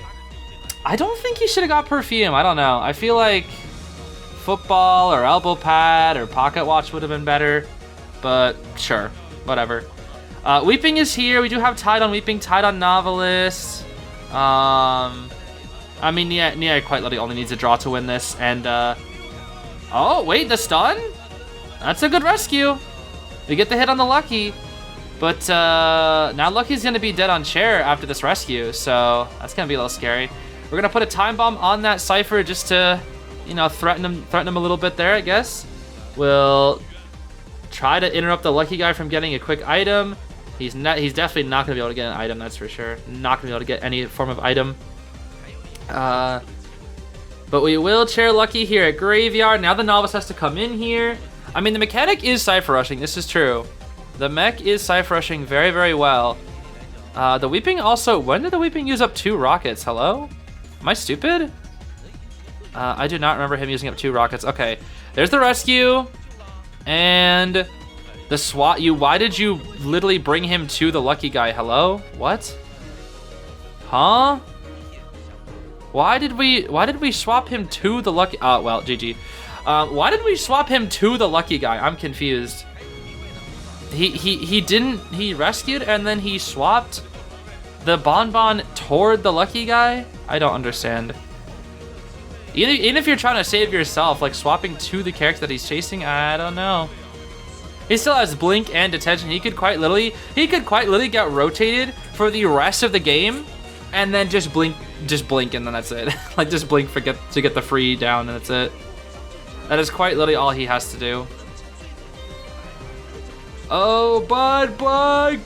I don't think he should have got Perfume. I don't know. I feel like football or elbow pad or pocket watch would have been better, but sure, whatever. Weeping is here. We do have Tide on Weeping, Tide on Novelist. I mean, Nia quite literally only needs a draw to win this, and oh wait, the stun? That's a good rescue. We get the hit on the Lucky. But now Lucky's gonna be dead on chair after this rescue, so that's gonna be a little scary. We're gonna put a time bomb on that Cypher just to, you know, threaten him a little bit there, I guess. We'll try to interrupt the Lucky Guy from getting a quick item. He's definitely not gonna be able to get an item, that's for sure. Not gonna be able to get any form of item. But we will chair Lucky here at Graveyard. Now the Novice has to come in here. I mean, the mechanic is Cypher rushing, this is true. The mech is Cypher rushing very, very well. The Weeping also... When did the Weeping use up 2 rockets? Hello? Am I stupid? I do not remember him using up 2 rockets. Okay. There's the rescue. And the SWAT... Why did you literally bring him to the Lucky Guy? Hello? What? Huh? Why did we swap him to the Lucky... Oh, well, GG. Why did we swap him to the Lucky Guy? I'm confused. He rescued and then he swapped the Bonbon toward the Lucky Guy? I don't understand. Even if you're trying to save yourself, like swapping to the character that he's chasing, I don't know. He still has Blink and Detention. He could quite literally get rotated for the rest of the game and then just blink and then that's it. Like just blink to get the free down and that's it. That is quite literally all he has to do. Oh, Bon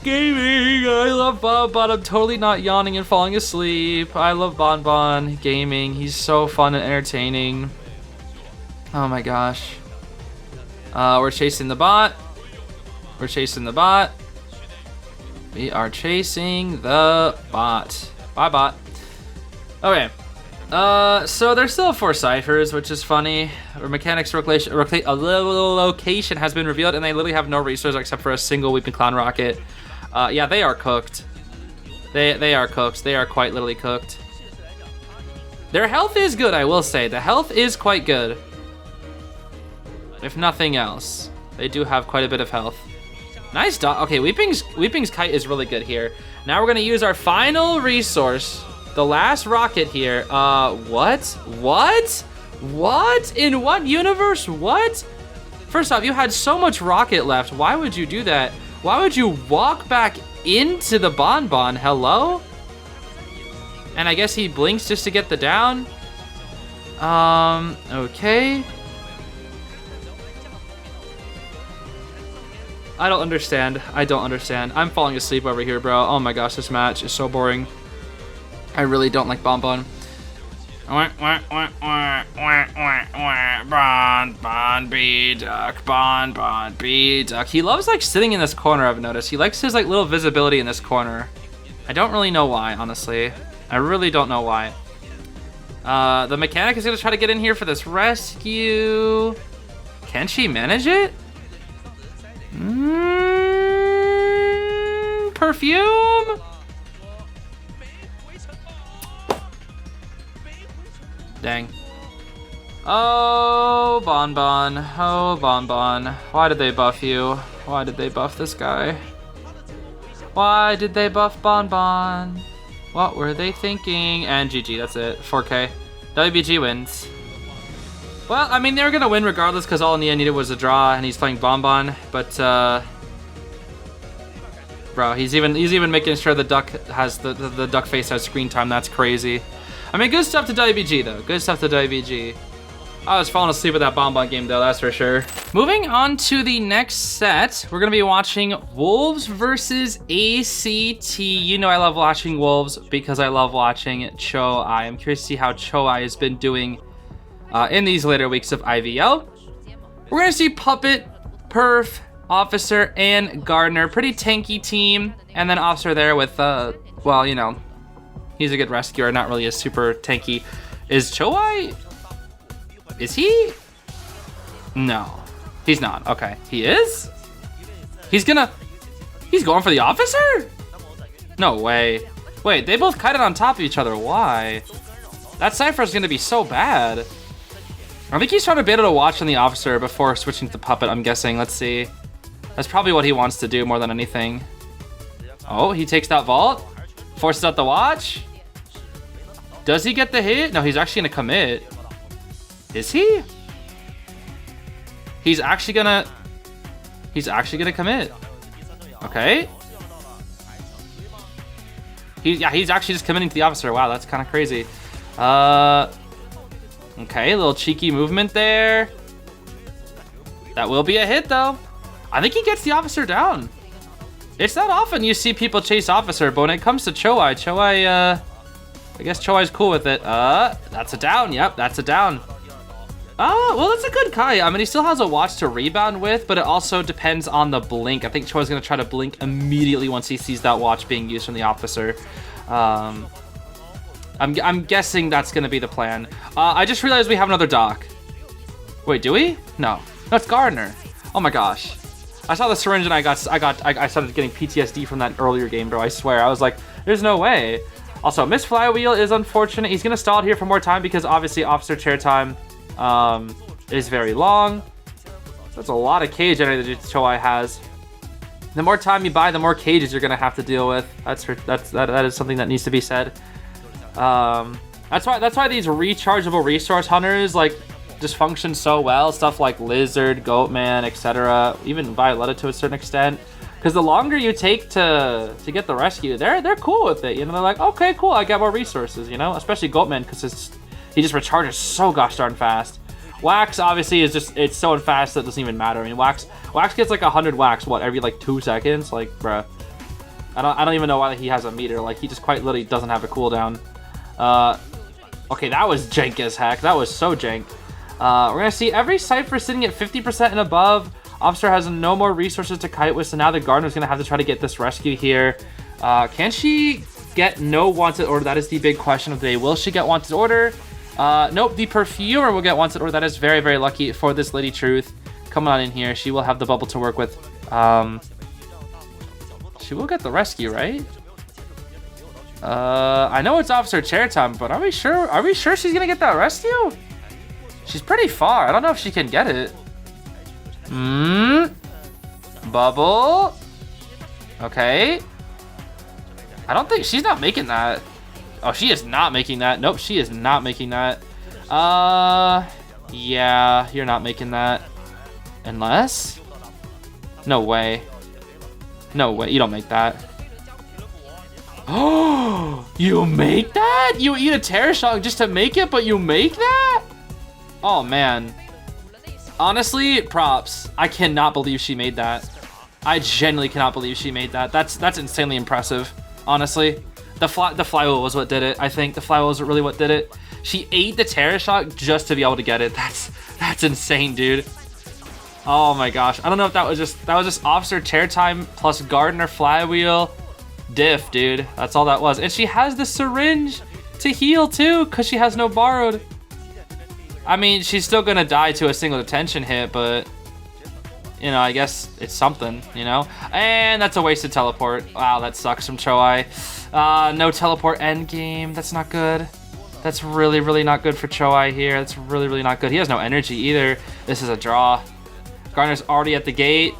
Gaming! I love Bon. I'm totally not yawning and falling asleep. I love Bon Gaming. He's so fun and entertaining. Oh my gosh. We're chasing the bot. We're chasing the bot. We are chasing the bot. Bye, bot. Okay. So there's still 4 ciphers, which is funny. Our mechanics location has been revealed, and they literally have no resources except for a single Weeping Clown rocket. Yeah, they are cooked. They are cooked. They are quite literally cooked. Their health is good, I will say. The health is quite good. If nothing else, they do have quite a bit of health. Nice dot. Okay, Weeping's kite is really good here. Now we're gonna use our final resource. The last rocket here. What? In what universe? What? First off, you had so much rocket left. Why would you do that? Why would you walk back into the Bonbon? Hello? And I guess he blinks just to get the down. Okay. I don't understand. I'm falling asleep over here, bro. Oh my gosh, this match is so boring. I really don't like Bonbon. Bon B duck. He loves like sitting in this corner, I've noticed. He likes his like little visibility in this corner. I don't really know why, honestly. I really don't know why. The mechanic is gonna try to get in here for this rescue. Can she manage it? Perfume? Dang. Oh, Bonbon. Oh, Bonbon. Why did they buff you? Why did they buff this guy? Why did they buff Bonbon? What were they thinking? And GG, that's it. 4K. WBG wins. Well, I mean, they were gonna win regardless because all Nia needed was a draw, and he's playing Bonbon. But bro, he's even making sure the duck has the duck face has screen time. That's crazy. I mean, good stuff to WBG though. Good stuff to WBG. I was falling asleep with that Bonbon game though, that's for sure. Moving on to the next set, we're gonna be watching Wolves versus ACT. You know I love watching Wolves because I love watching Cho. I am curious to see how Cho has been doing in these later weeks of IVL. We're gonna see Puppet, Perf, Officer, and Gardner. Pretty tanky team. And then Officer there with, well, you know, he's a good rescuer, not really a super tanky. Is Choai? Is he? No, he's not. Okay, he is? He's going for the Officer? No way. Wait, they both kited on top of each other. Why? That Cypher is gonna be so bad. I think he's trying to be able to watch on the Officer before switching to Puppet, I'm guessing. Let's see. That's probably what he wants to do more than anything. Oh, he takes that vault. Forces out the watch. Does he get the hit? No, he's actually gonna commit. Is he? He's actually gonna commit. Okay. He's actually just committing to the Officer. Wow, that's kind of crazy. Okay, a little cheeky movement there. That will be a hit though. I think he gets the Officer down. It's not often you see people chase Officer, but when it comes to Choai, I guess Choai's cool with it. That's a down. Yep, that's a down. Well, that's a good Kai. I mean, he still has a watch to rebound with, but it also depends on the blink. I think Choi's gonna try to blink immediately once he sees that watch being used from the Officer. I'm guessing that's gonna be the plan. I just realized we have another dock. Wait, do we? No, that's Gardner. Oh my gosh. I saw the syringe and I started getting PTSD from that earlier game, bro. I swear. I was like, there's no way. Also, Miss Flywheel is unfortunate. He's gonna stall it here for more time because obviously Officer chair time is very long. That's a lot of cage energy that Choai has. The more time you buy, the more cages you're gonna have to deal with. That is something that needs to be said. That's why these rechargeable resource hunters like just function so well. Stuff like Lizard, Goatman, etc. Even Violetta to a certain extent. Because the longer you take to get the rescue, they're cool with it. You know, they're like, okay, cool, I got more resources. You know, especially Goatman because he just recharges so gosh darn fast. Wax obviously is just it's so fast that it doesn't even matter. I mean, Wax gets like 100 wax every like 2 seconds. Like, bruh, I don't even know why he has a meter. Like, he just quite literally doesn't have a cooldown. Okay, that was jank as heck. That was so jank. We're gonna see every Cypher sitting at 50% and above. Officer has no more resources to kite with, so now the Gardner's gonna have to try to get this rescue here. Can she get no wanted order? That is the big question of the day. Will she get wanted order? Nope, the Perfumer will get wanted order. That is very, very lucky for this Lady Truth. Coming on in here, she will have the bubble to work with. She will get the rescue, right? I know it's Officer chair time, but are we sure? Are we sure she's gonna get that rescue? She's pretty far. I don't know if she can get it. Bubble. Okay. I don't think she's not making that. Oh, she is not making that. Nope, she is not making that. Yeah, you're not making that. Unless? No way. No way, you don't make that. Oh, you make that? You eat a Terror Shock just to make it, but you make that? Oh, man. Honestly, props. I cannot believe she made that. I genuinely cannot believe she made that. That's insanely impressive, honestly. The flywheel was what did it. I think the flywheel was really what did it. She ate the Terror Shock just to be able to get it. That's insane, dude. Oh my gosh. I don't know if that was just Officer chair time plus Gardner flywheel diff, dude. That's all that was. And she has the syringe to heal too, because she has no borrowed. I mean, she's still gonna die to a single detention hit, but you know, I guess it's something, you know? And that's a wasted teleport. Wow, that sucks from Choai. No teleport end game. That's not good. That's really, really not good for Choai here. That's really, really not good. He has no energy either. This is a draw. Gardner's already at the gate.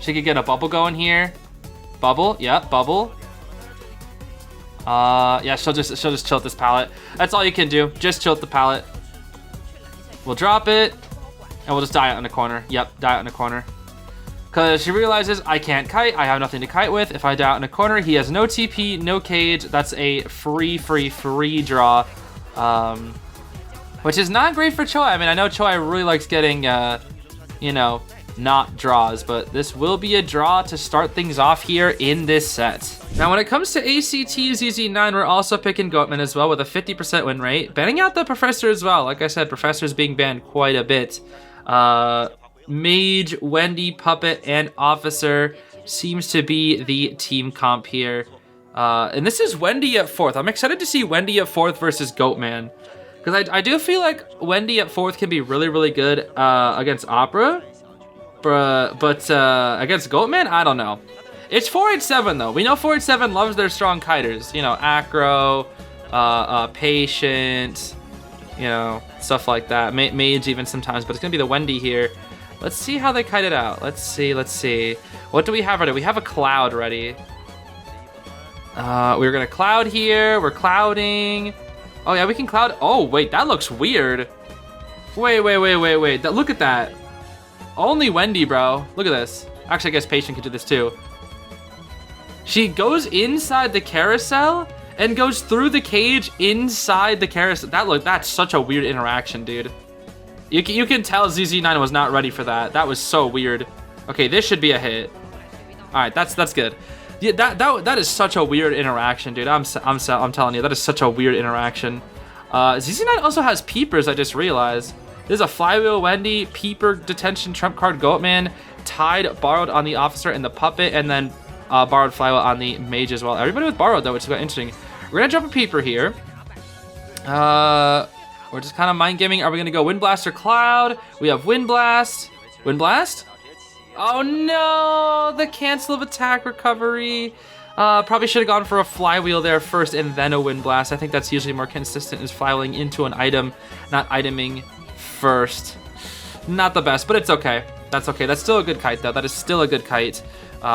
She could get a bubble going here. Bubble, yep, bubble. Yeah, she'll just chill this pallet. That's all you can do. Just chill the pallet. We'll drop it, and we'll just die out in the corner. Yep, die out in the corner. Because she realizes I can't kite. I have nothing to kite with. If I die out in a corner, he has no TP, no cage. That's a free draw. Which is not great for Choi. I mean, I know Choi really likes getting, you know, not draws, but this will be a draw to start things off here in this set. Now, when it comes to ACT ZZ9, we're also picking Goatman as well with a 50% win rate. Banning out the Professor as well. Like I said, Professor's being banned quite a bit. Mage, Wendy, Puppet, and Officer seems to be the team comp here. And this is Wendy at 4th. I'm excited to see Wendy at 4th versus Goatman. Because I do feel like Wendy at 4th can be really good against Opera. But against Goatman, I don't know. It's 487 though. We know 487 loves their strong kiters. You know, Acro, Patient, you know, stuff like that. Mage even sometimes, but it's gonna be the Wendy here. Let's see how they kite it out. Let's see. What do we have ready? We have a cloud ready. We're gonna cloud here. We're clouding. Oh yeah, we can cloud. Oh wait, that looks weird. Wait. Look at that. Only Wendy, bro. Look at this. Actually, I guess Patient could do this too. She goes inside the carousel and goes through the cage inside the carousel. That's such a weird interaction, dude. You can tell ZZ9 was not ready for that. That was so weird. Okay, this should be a hit. All right, that's good. Yeah, that is such a weird interaction, dude. I'm telling you, that is such a weird interaction. ZZ9 also has peepers. I just realized. There's a Flywheel Wendy, Peeper, Detention, Trump card, Goatman, Tide, Borrowed on the Officer and the Puppet, and then Borrowed Flywheel on the Mage as well. Everybody with Borrowed though, which is quite interesting. We're gonna drop a Peeper here. We're just kind of mind gaming. Are we gonna go Wind Blast or Cloud? We have Wind Blast. Wind Blast? Oh no, the cancel of attack recovery. Probably should have gone for a Flywheel there first and then a Wind Blast. I think that's usually more consistent as flywheeling into an item, not iteming first. Not the best, but it's okay. That's okay. That's still a good kite though. That is still a good kite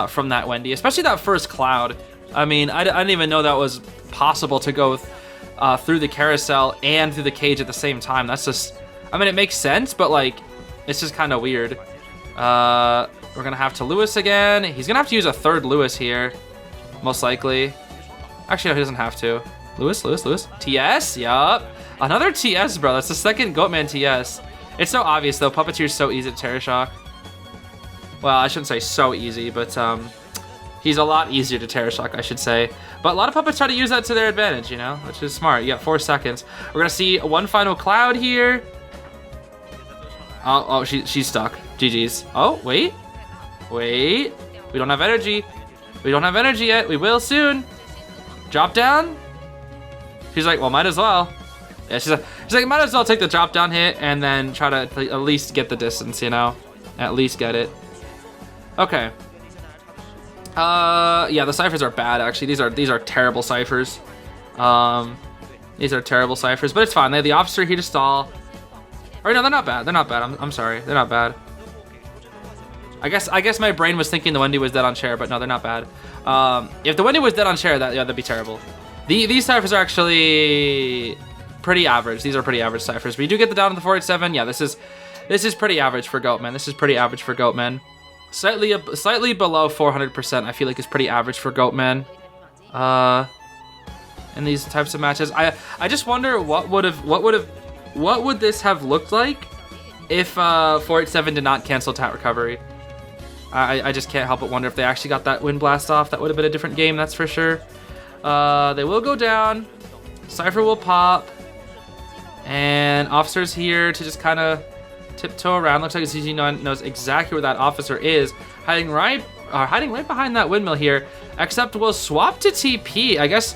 from that Wendy, especially that first cloud. I mean, I didn't even know that was possible to go through the carousel and through the cage at the same time. That's just, I mean, it makes sense, but like, it's just kind of weird. We're gonna have to Lewis again. He's gonna have to use a third Lewis here, most likely. Actually, no, he doesn't have to. Lewis. TS, yup. Another TS, bro. That's the second Goatman TS. It's so obvious, though. Puppeteer's so easy to Terror Shock. Well, I shouldn't say so easy, but he's a lot easier to Terror Shock, I should say. But a lot of puppets try to use that to their advantage, you know, which is smart. You got 4 seconds. We're going to see one final cloud here. Oh, she's stuck. GG's. Oh, wait. We don't have energy. We don't have energy yet. We will soon. Drop down. She's like, well, might as well. Yeah, she's like, might as well take the drop down hit and then try to at least get the distance, you know? At least get it. Okay. Yeah, the ciphers are bad, actually. These are terrible ciphers. These are terrible ciphers, but it's fine. They have the Officer here to stall. Or no, they're not bad. They're not bad. I'm sorry. They're not bad. I guess my brain was thinking the Wendy was dead on chair, but no, they're not bad. If the Wendy was dead on chair, that'd be terrible. These ciphers are actually pretty average. These are pretty average ciphers. But you do get the down to the 487. Yeah, this is pretty average for Goatman. This is pretty average for Goatman. Slightly below 400%. I feel like is pretty average for Goatman. In these types of matches, I just wonder what would this have looked like if 487 did not cancel Tat Recovery. I just can't help but wonder if they actually got that Wind Blast off. That would have been a different game, that's for sure. They will go down. Cypher will pop. And Officer's here to just kind of tiptoe around. Looks like ZZ9 knows exactly where that Officer is. Hiding right behind that windmill here. Except we'll swap to TP. I guess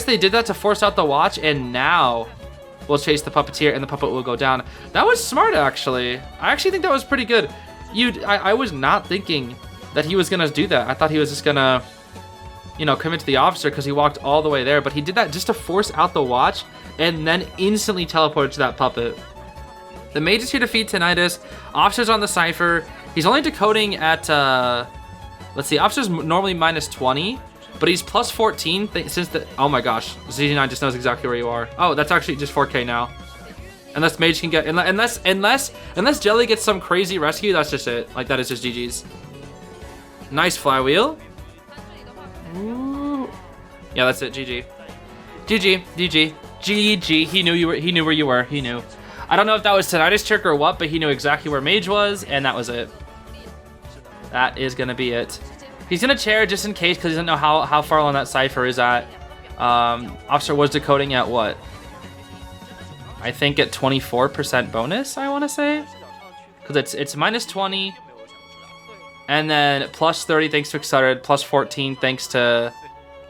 they did that to force out the watch, and now we'll chase the Puppeteer and the Puppet will go down. That was smart, actually. I actually think that was pretty good. I was not thinking that he was gonna do that. I thought he was just gonna, you know, commit to the Officer because he walked all the way there, but he did that just to force out the watch and then instantly teleported to that Puppet. The Mage is here to feed Tinnitus. Officer's on the Cypher, He's only decoding at, let's see, Officer's normally minus 20, but he's plus 14 since the, oh my gosh, ZZ9 just knows exactly where you are. Oh, that's actually just 4K now. Unless Mage can get, unless Jelly gets some crazy rescue, that's just it. Like, that is just GG's. Nice flywheel. Ooh. Yeah, that's it, GG. GG, GG, GG. He knew where you were, he knew. I don't know if that was Tinnitus trick or what, but he knew exactly where Mage was, and that was it. That is gonna be it. He's gonna chair just in case, because he doesn't know how far along that cipher is at. Officer was decoding at what? I think at 24% bonus, I want to say. Because it's minus 20, and then plus 30 thanks to Excited, plus 14 thanks to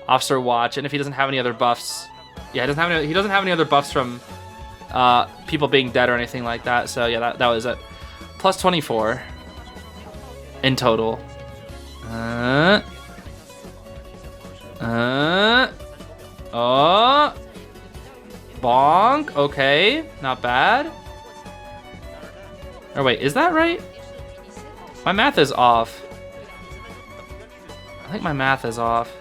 Officer Watch, and if he doesn't have any other buffs, yeah, he doesn't have any other buffs from people being dead or anything like that. So yeah, that was it. Plus 24 in total. Oh. Bonk. Okay, not bad. Or wait, is that right? My math is off. I think my math is off.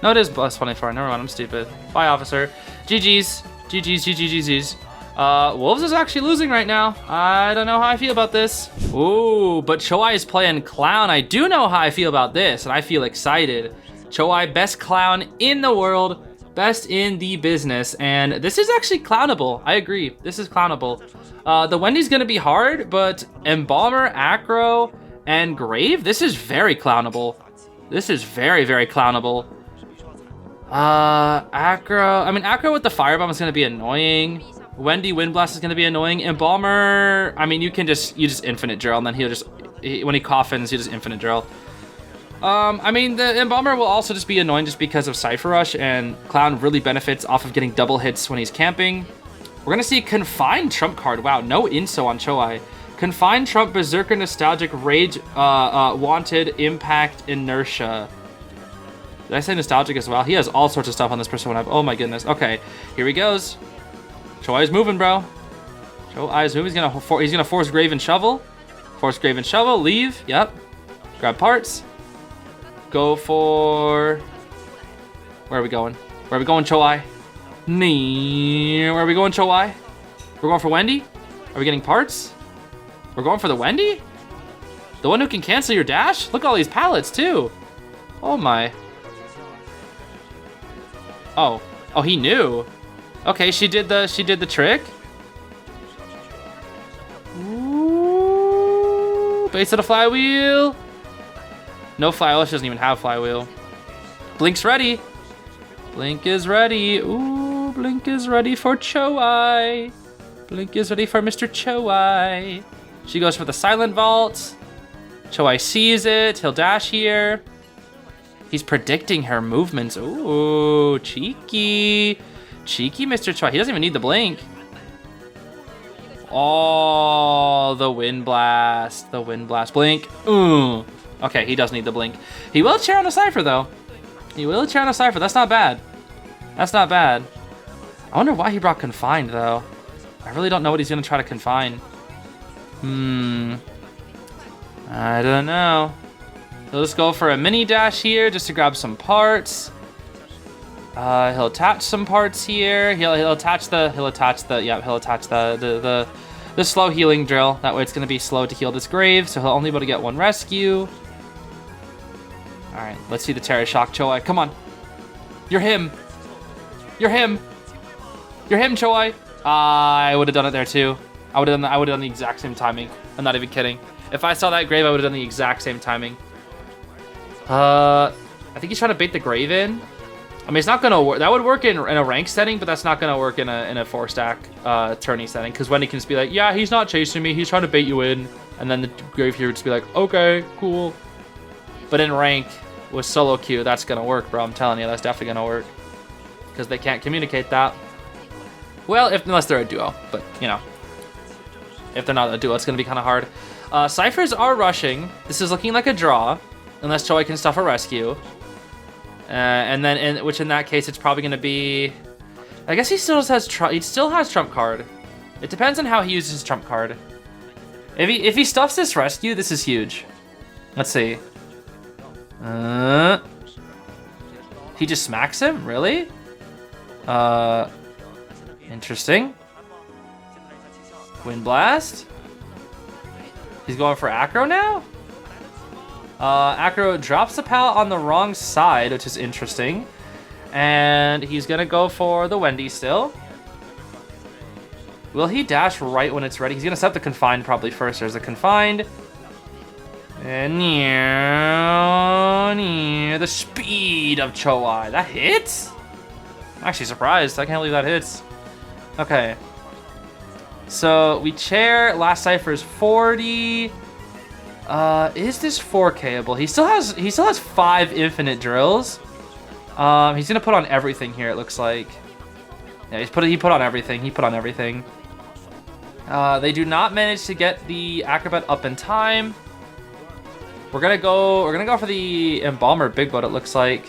No, it is plus 24. Never mind, I'm stupid. Bye, officer. GG's. GG's, GG's. Wolves is actually losing right now. I don't know how I feel about this. Ooh, but Choai is playing clown. I do know how I feel about this, and I feel excited. Choai, best clown in the world, best in the business, and this is actually clownable. I agree, this is clownable. The Wendy's gonna be hard, but Embalmer, Acro, and Grave, this is very clownable. This is very, very clownable. Acro with the Firebomb is gonna be annoying. Wendy Windblast is gonna be annoying. Embalmer, I mean, you just infinite drill, and then when he coffins, you just infinite drill. I mean, the Embalmer will also just be annoying just because of Cypher Rush, and Clown really benefits off of getting double hits when he's camping. We're gonna see Confined Trump card. Wow, no inso on Choai. Confined Trump, Berserker, Nostalgic, Rage, Wanted, Impact, Inertia. Did I say Nostalgic as well? He has all sorts of stuff on this Persona. Oh my goodness. Okay, here he goes. Choai's moving, bro. Choai's moving. He's gonna force Grave and Shovel. Force Grave and Shovel. Leave. Yep. Grab parts. Go for... Where are we going? Where are we going, Choai? Where are we going, Choai? We're going for Wendy? Are we getting parts? We're going for the Wendy? The one who can cancel your dash? Look at all these pallets, too. Oh, my. Oh. Oh, he knew. Okay, she did the trick. Ooh, base of the flywheel. No flywheel, she doesn't even have flywheel. Blink's ready. Blink is ready. Ooh, Blink is ready for Choai. Blink is ready for Mr. Choai. She goes for the Silent Vault. Choai sees it, he'll dash here. He's predicting her movements. Ooh, cheeky. Cheeky Mr. Choai, he doesn't even need the Blink. Oh, the Wind Blast. The Wind Blast. Blink. Ooh. Okay, he does need the Blink. He will chair on a Cypher, though. He will chair on a Cypher. That's not bad. That's not bad. I wonder why he brought Confined, though. I really don't know what he's going to try to confine. I don't know. He'll just go for a mini dash here just to grab some parts. He'll attach some parts here. He'll attach the slow healing drill. That way it's going to be slow to heal this Grave, so he'll only be able to get one rescue. All right, let's see the Terror Shock, Choai. Come on. You're him. You're him. You're him, Choai. I would have done it there too. I would have done the exact same timing. I'm not even kidding. If I saw that Grave, I would have done the exact same timing. I think he's trying to bait the Grave in. I mean, it's not gonna work. That would work in a rank setting, but that's not gonna work in a 4-stack tourney setting. Because Wendy can just be like, yeah, he's not chasing me. He's trying to bait you in, and then the Grave here would just be like, okay, cool. But in rank with solo queue, that's gonna work, bro. I'm telling you, that's definitely gonna work. Because they can't communicate that. Well, unless they're a duo, but you know, if they're not a duo, it's gonna be kind of hard. Ciphers are rushing. This is looking like a draw, unless Choai can stuff a rescue. And then, which in that case, it's probably gonna be. I guess he still has trump card. It depends on how he uses his trump card. If he stuffs this rescue, this is huge. Let's see. He just smacks him? Really? Interesting. Wind Blast. He's going for Acro now? Acro drops the pallet on the wrong side, which is interesting. And he's gonna go for the Wendy still. Will he dash right when it's ready? He's gonna set the Confined probably first. There's a Confined. And the speed of Choai. That hits? I'm actually surprised. I can't believe that hits. Okay. So we chair. Last cipher is 40. Is this 4Kable? He still has 5 infinite drills. He's gonna put on everything here, it looks like. Yeah, he put on everything. He put on everything. They do not manage to get the Acrobat up in time. We're gonna go for the Embalmer Big Boat, it looks like.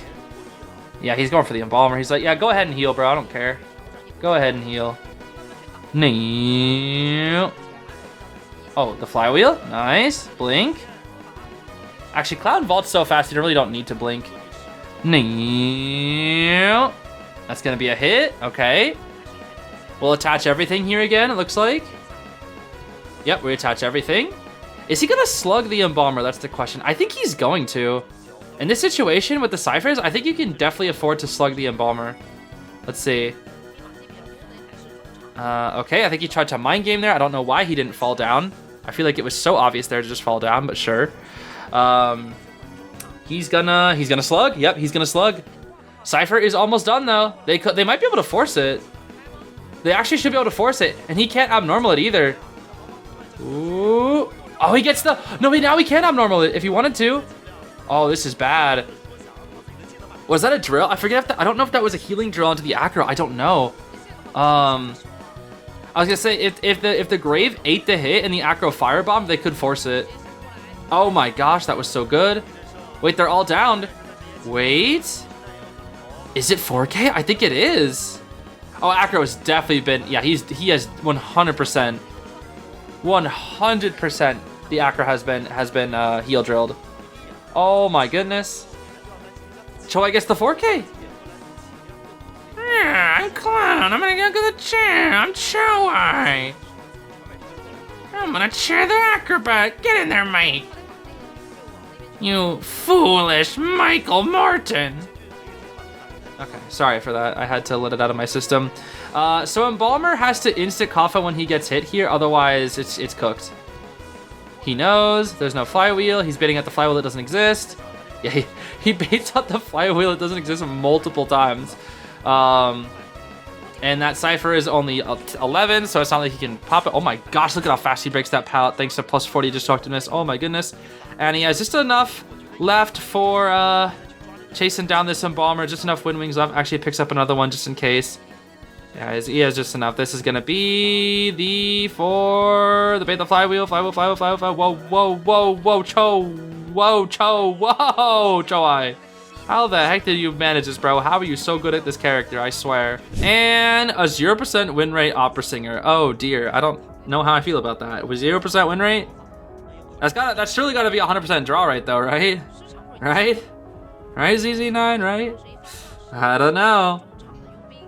Yeah, he's going for the Embalmer. He's like, yeah, go ahead and heal, bro. I don't care. Go ahead and heal. Oh, the Flywheel. Nice. Blink. Actually, Cloud Vault's so fast, you really don't need to blink. That's gonna be a hit. Okay. We'll attach everything here again, it looks like. Yep, we attach everything. Is he gonna slug the Embalmer? That's the question. I think he's going to. In this situation with the ciphers, I think you can definitely afford to slug the Embalmer. Let's see. Okay, I think he tried to mind game there. I don't know why he didn't fall down. I feel like it was so obvious there to just fall down, but sure. He's gonna slug. Yep, he's gonna slug. Cypher is almost done though. They might be able to force it. They actually should be able to force it, and he can't abnormal it either. Ooh. Oh, he gets the... No, now he can abnormal it if he wanted to. Oh, this is bad. Was that a drill? I forget if I don't know if that was a healing drill into the Acro. I don't know. I was gonna say if the Grave ate the hit and the Acro Firebomb, they could force it. Oh my gosh, that was so good. Wait, they're all downed. Wait. Is it 4K? I think it is. Oh, Acro has definitely been... Yeah, he has 100%. 100% the Acro has been heal drilled. Oh my goodness. Choai gets the 4K. Yeah, I'm Clown. I'm gonna go to the chair. I'm Choai. I'm gonna chair the Acrobat. Get in there, mate. You foolish Michael Morton. Okay, sorry for that. I had to let it out of my system. So Embalmer has to instant Kapha when he gets hit here, otherwise it's cooked. He knows there's no Flywheel. He's baiting at the Flywheel that doesn't exist. Yeah, he baits out the Flywheel that doesn't exist multiple times. And that Cypher is only 11, so it's not like he can pop it. Oh my gosh, look at how fast he breaks that pallet thanks to plus 40 destructiveness. Oh my goodness. And he has just enough left for chasing down this Embalmer, just enough Wind Wings left. Actually picks up another one just in case. Yeah, he has just enough. This is gonna be the bait the Flywheel, whoa, Choai. How the heck did you manage this, bro? How are you so good at this character, I swear. And a 0% win rate Opera Singer. Oh dear, I don't know how I feel about that. With 0% win rate? That's surely gotta be 100% draw rate though, right? Right, ZZ9, right? I don't know.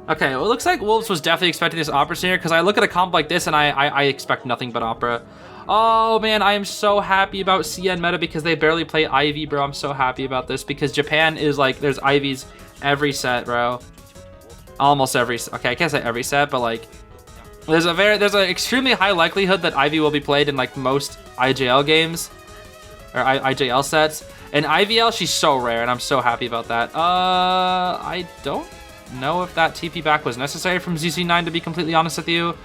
Okay, well, it looks like Wolves was definitely expecting this Opera Singer because I look at a comp like this and I expect nothing but Opera. Oh man, I am so happy about CN meta because they barely play Ivy, bro. I'm so happy about this because Japan is like, there's Ivies every set, bro. Almost every, okay, I can't say every set, but like, there's an extremely high likelihood that Ivy will be played in like most IJL games, or IJL sets. And IVL, she's so rare, and I'm so happy about that. I don't know if that TP back was necessary from ZZ9, to be completely honest with you.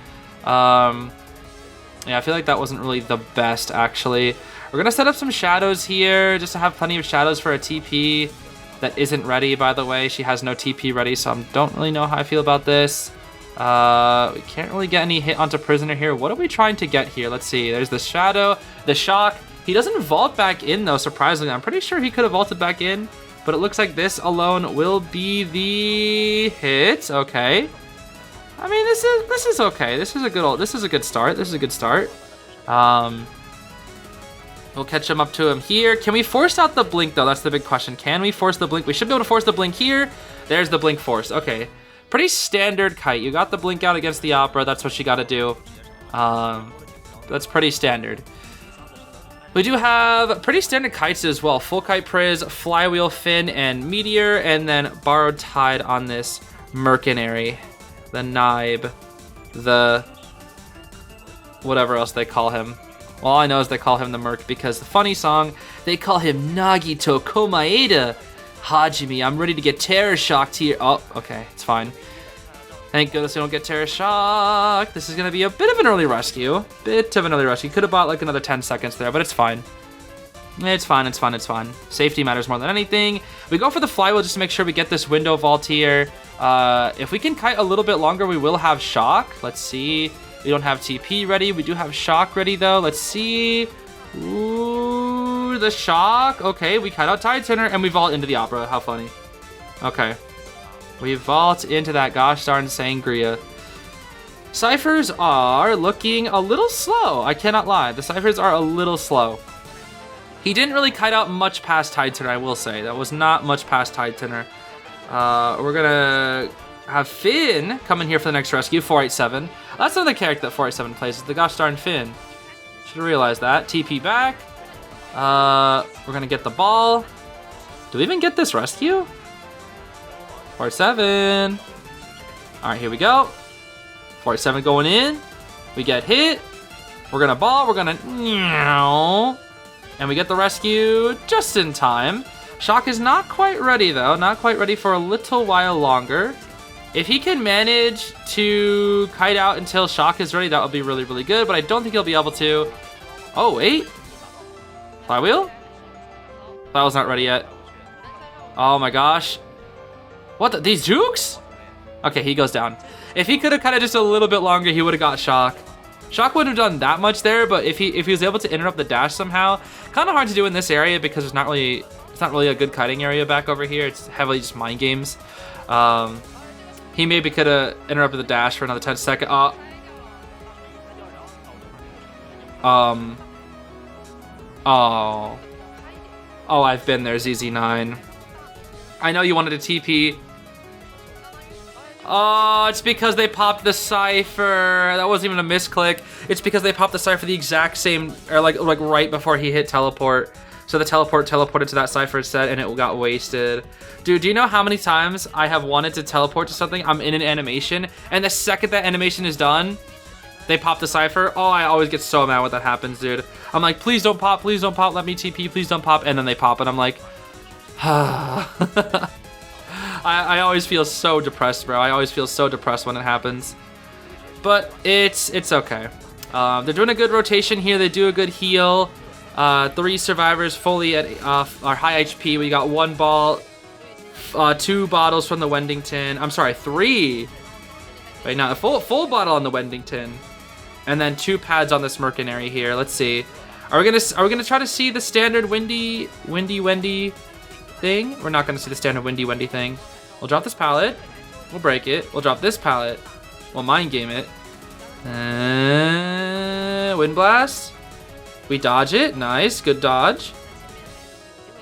Yeah, I feel like that wasn't really the best, actually. We're gonna set up some shadows here, just to have plenty of shadows for a TP that isn't ready, by the way. She has no TP ready, so I don't really know how I feel about this. We can't really get any hit onto Prisoner here. What are we trying to get here? Let's see. There's the Shadow, the Shock. He doesn't vault back in, though, surprisingly. I'm pretty sure he could have vaulted back in, but it looks like this alone will be the hit. Okay. I mean, this is okay. This is a good start. This is a good start. We'll catch him up to him here. Can we force out the blink, though? That's the big question. Can we force the blink? We should be able to force the blink here. There's the blink force. Okay. Pretty standard kite. You got the blink out against the opera. That's what you got to do. That's pretty standard. We do have pretty standard kites as well. Full kite priz, flywheel fin, and meteor, and then borrowed tide on this mercenary, the Nibe, the whatever else they call him. Well, all I know is they call him the Merc because the funny song, they call him Nagito Komaeda. Hajime, I'm ready to get terror shocked here. Oh, okay, it's fine. Thank goodness we don't get terror shock. This is gonna be a bit of an early rescue. Could have bought like another 10 seconds there, but it's fine. It's fine. Safety matters more than anything. We go for the flywheel just to make sure we get this window vault here. If we can kite a little bit longer, we will have shock. Let's see. We don't have TP ready. We do have shock ready though. Let's see. Ooh, the shock. Okay, we kite out Tide Turner and we vault into the opera. How funny. Okay. We vault into that gosh darn sangria. Ciphers are looking a little slow. I cannot lie. The ciphers are a little slow. He didn't really kite out much past Tide Turner, I will say. That was not much past Tide Turner. We're gonna have Finn come in here for the next rescue, 487. That's another character that 487 plays, is the gosh darn Finn. Should have realized that. TP back. We're gonna get the ball. Do we even get this rescue? 487. All right, here we go. 487 going in. We get hit. We're gonna ball. We're gonna and we get the rescue just in time. Shock is not quite ready though. Not quite ready for a little while longer. If he can manage to kite out until Shock is ready, that would be really, really good. But I don't think he'll be able to. Oh wait. Flywheel? Flywheel's not ready yet. Oh my gosh. What, these jukes? Okay, he goes down. If he could have kind of just a little bit longer, he would have got Shock. Shock wouldn't have done that much there, but if he was able to interrupt the dash somehow, kind of hard to do in this area because it's not really a good kiting area back over here. It's heavily just mind games. He maybe could have interrupted the dash for another 10 seconds. Oh, I've been there, ZZ9. I know you wanted to TP. Oh, it's because they popped the cipher. That wasn't even a misclick. It's because they popped the cipher the exact same, or like right before he hit teleport. So the teleport teleported to that cipher set and it got wasted. Dude, do you know how many times I have wanted to teleport to something? I'm in an animation, and the second that animation is done, they pop the cipher. Oh, I always get so mad when that happens, dude. I'm like, please don't pop, let me TP, please don't pop, and then they pop, and I'm like, I always feel so depressed, bro. I always feel so depressed when it happens. But it's okay. They're doing a good rotation here. They do a good heal. 3 survivors fully at our high HP. We got 1 ball, 2 bottles from the Wendington. I'm sorry, 3. Wait, not a full bottle on the Wendington, and then 2 pads on this mercenary here. Let's see. Are we gonna try to see the standard windy thing? We're not gonna see the standard windy thing. We'll drop this pallet. We'll break it. We'll drop this pallet. We'll mind game it. Wind blast. We dodge it. Nice, good dodge.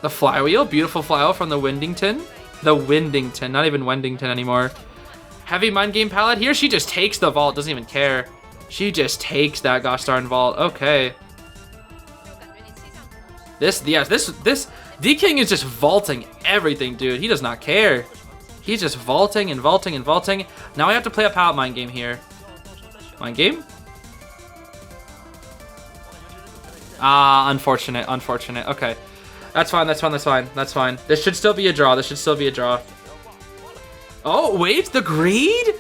The flywheel, beautiful flywheel from the Wendington. The Wendington, not even Wendington anymore. Heavy mind game pallet here. She just takes the vault. Doesn't even care. She just takes that gosh darn vault. Okay. This D-King is just vaulting everything, dude. He does not care. He's just vaulting and vaulting and vaulting. Now I have to play a pallet mind game here. Mind game? Ah, unfortunate. Okay. That's fine. This should still be a draw. Oh, wait, the greed?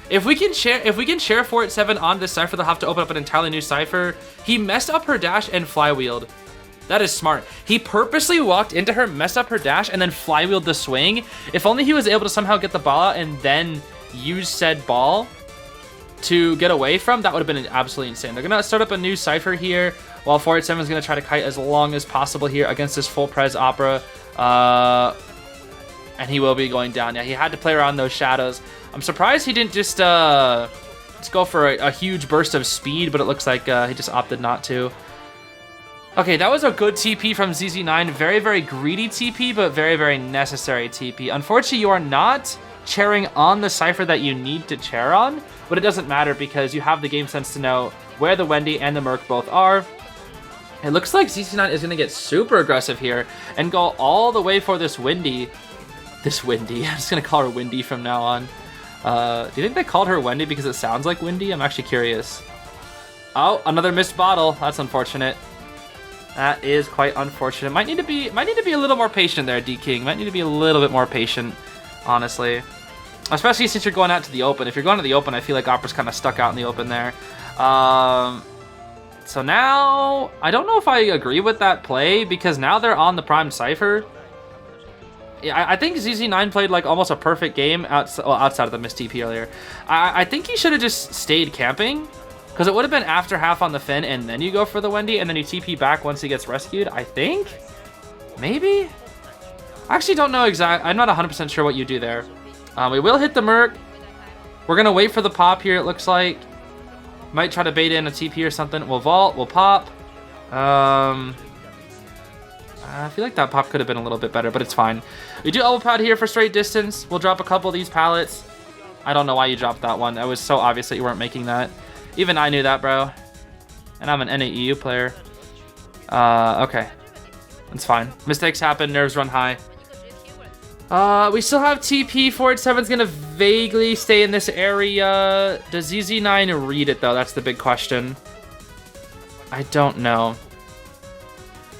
If we can share 487 on this cipher, they'll have to open up an entirely new cipher. He messed up her dash and flywheeled. That is smart. He purposely walked into her, messed up her dash, and then flywheeled the swing. If only he was able to somehow get the ball out and then use said ball to get away from, that would have been absolutely insane. They're gonna start up a new cipher here, while 487 is gonna try to kite as long as possible here against this full pres opera. And he will be going down. Yeah, he had to play around those shadows. I'm surprised he didn't just go for a huge burst of speed, but it looks like he just opted not to. Okay, that was a good TP from ZZ9. Very, very greedy TP, but very, very necessary TP. Unfortunately, you are not chairing on the Cypher that you need to chair on, but it doesn't matter because you have the game sense to know where the Wendy and the Merc both are. It looks like ZZ9 is going to get super aggressive here and go all the way for this Wendy. This Wendy. I'm just going to call her Wendy from now on. Do you think they called her Wendy because it sounds like Wendy? I'm actually curious. Oh, another missed bottle. That's unfortunate. That is quite unfortunate. Might need to be a little more patient there, D-King. Might need to be a little bit more patient, honestly. Especially since you're going out to the open. If you're going to the open, I feel like Opera's kind of stuck out in the open there. So now, I don't know if I agree with that play because now they're on the Prime Cypher. Yeah, I think ZZ9 played like almost a perfect game outside of the missed TP earlier. I think he should have just stayed camping. Because it would have been after half on the Finn, and then you go for the Wendy, and then you TP back once he gets rescued, I think? Maybe? I actually don't know exactly. I'm not 100% sure what you do there. We will hit the Merc. We're going to wait for the pop here, it looks like. Might try to bait in a TP or something. We'll vault, we'll pop. I feel like that pop could have been a little bit better, but it's fine. We do elbow pad here for straight distance. We'll drop a couple of these pallets. I don't know why you dropped that one. It was so obvious that you weren't making that. Even I knew that, bro. And I'm an NAEU player. Okay. It's fine. Mistakes happen. Nerves run high. We still have TP. 487's gonna vaguely stay in this area. Does ZZ9 read it, though? That's the big question. I don't know.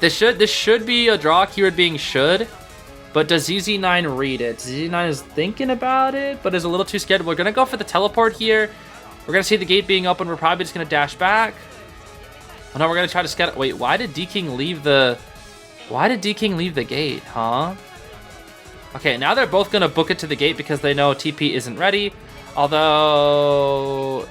This should be a draw. Keyword being should. But does ZZ9 read it? ZZ9 is thinking about it, but is a little too scared. We're gonna go for the teleport here. We're going to see the gate being open. We're probably just going to dash back. Oh, no, we're going to try to scout. Wait, why did D-King leave the... Why did D-King leave the gate, huh? Okay, now they're both going to book it to the gate because they know TP isn't ready. Although...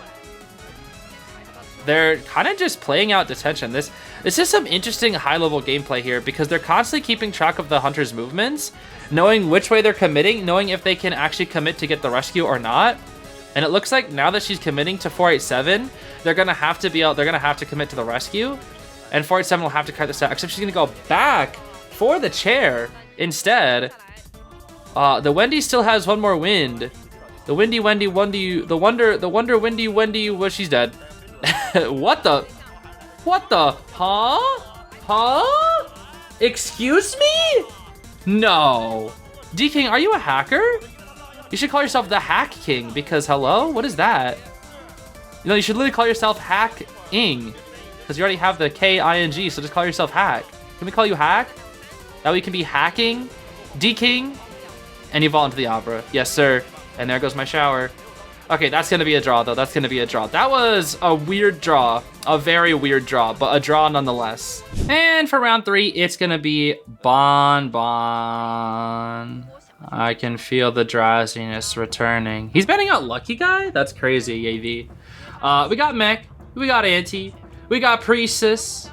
They're kind of just playing out detention. This is some interesting high-level gameplay here because they're constantly keeping track of the Hunter's movements, knowing which way they're committing, knowing if they can actually commit to get the rescue or not. And it looks like now that she's committing to 487, they're gonna have to commit to the rescue. And 487 will have to cut this out, except she's gonna go back for the chair instead. The Wendy still has one more wind. The Wendy, the wonder Wendy, well, she's dead. What the, huh? Excuse me? No. D-King, are you a hacker? You should call yourself the Hack King because hello, what is that? You know, you should literally call yourself Hack-ing because you already have the K-I-N-G, so just call yourself Hack. Can we call you Hack? That way you can be hacking, D-King, and you vault into the Opera. Yes, sir. And there goes my shower. Okay, that's going to be a draw, though. That's going to be a draw. That was a weird draw. A very weird draw, but a draw nonetheless. And for round 3, it's going to be Bon Bon. I can feel the drowsiness returning. He's betting out Lucky Guy? That's crazy, AV. We got Mech, we got Auntie, we got Priestess,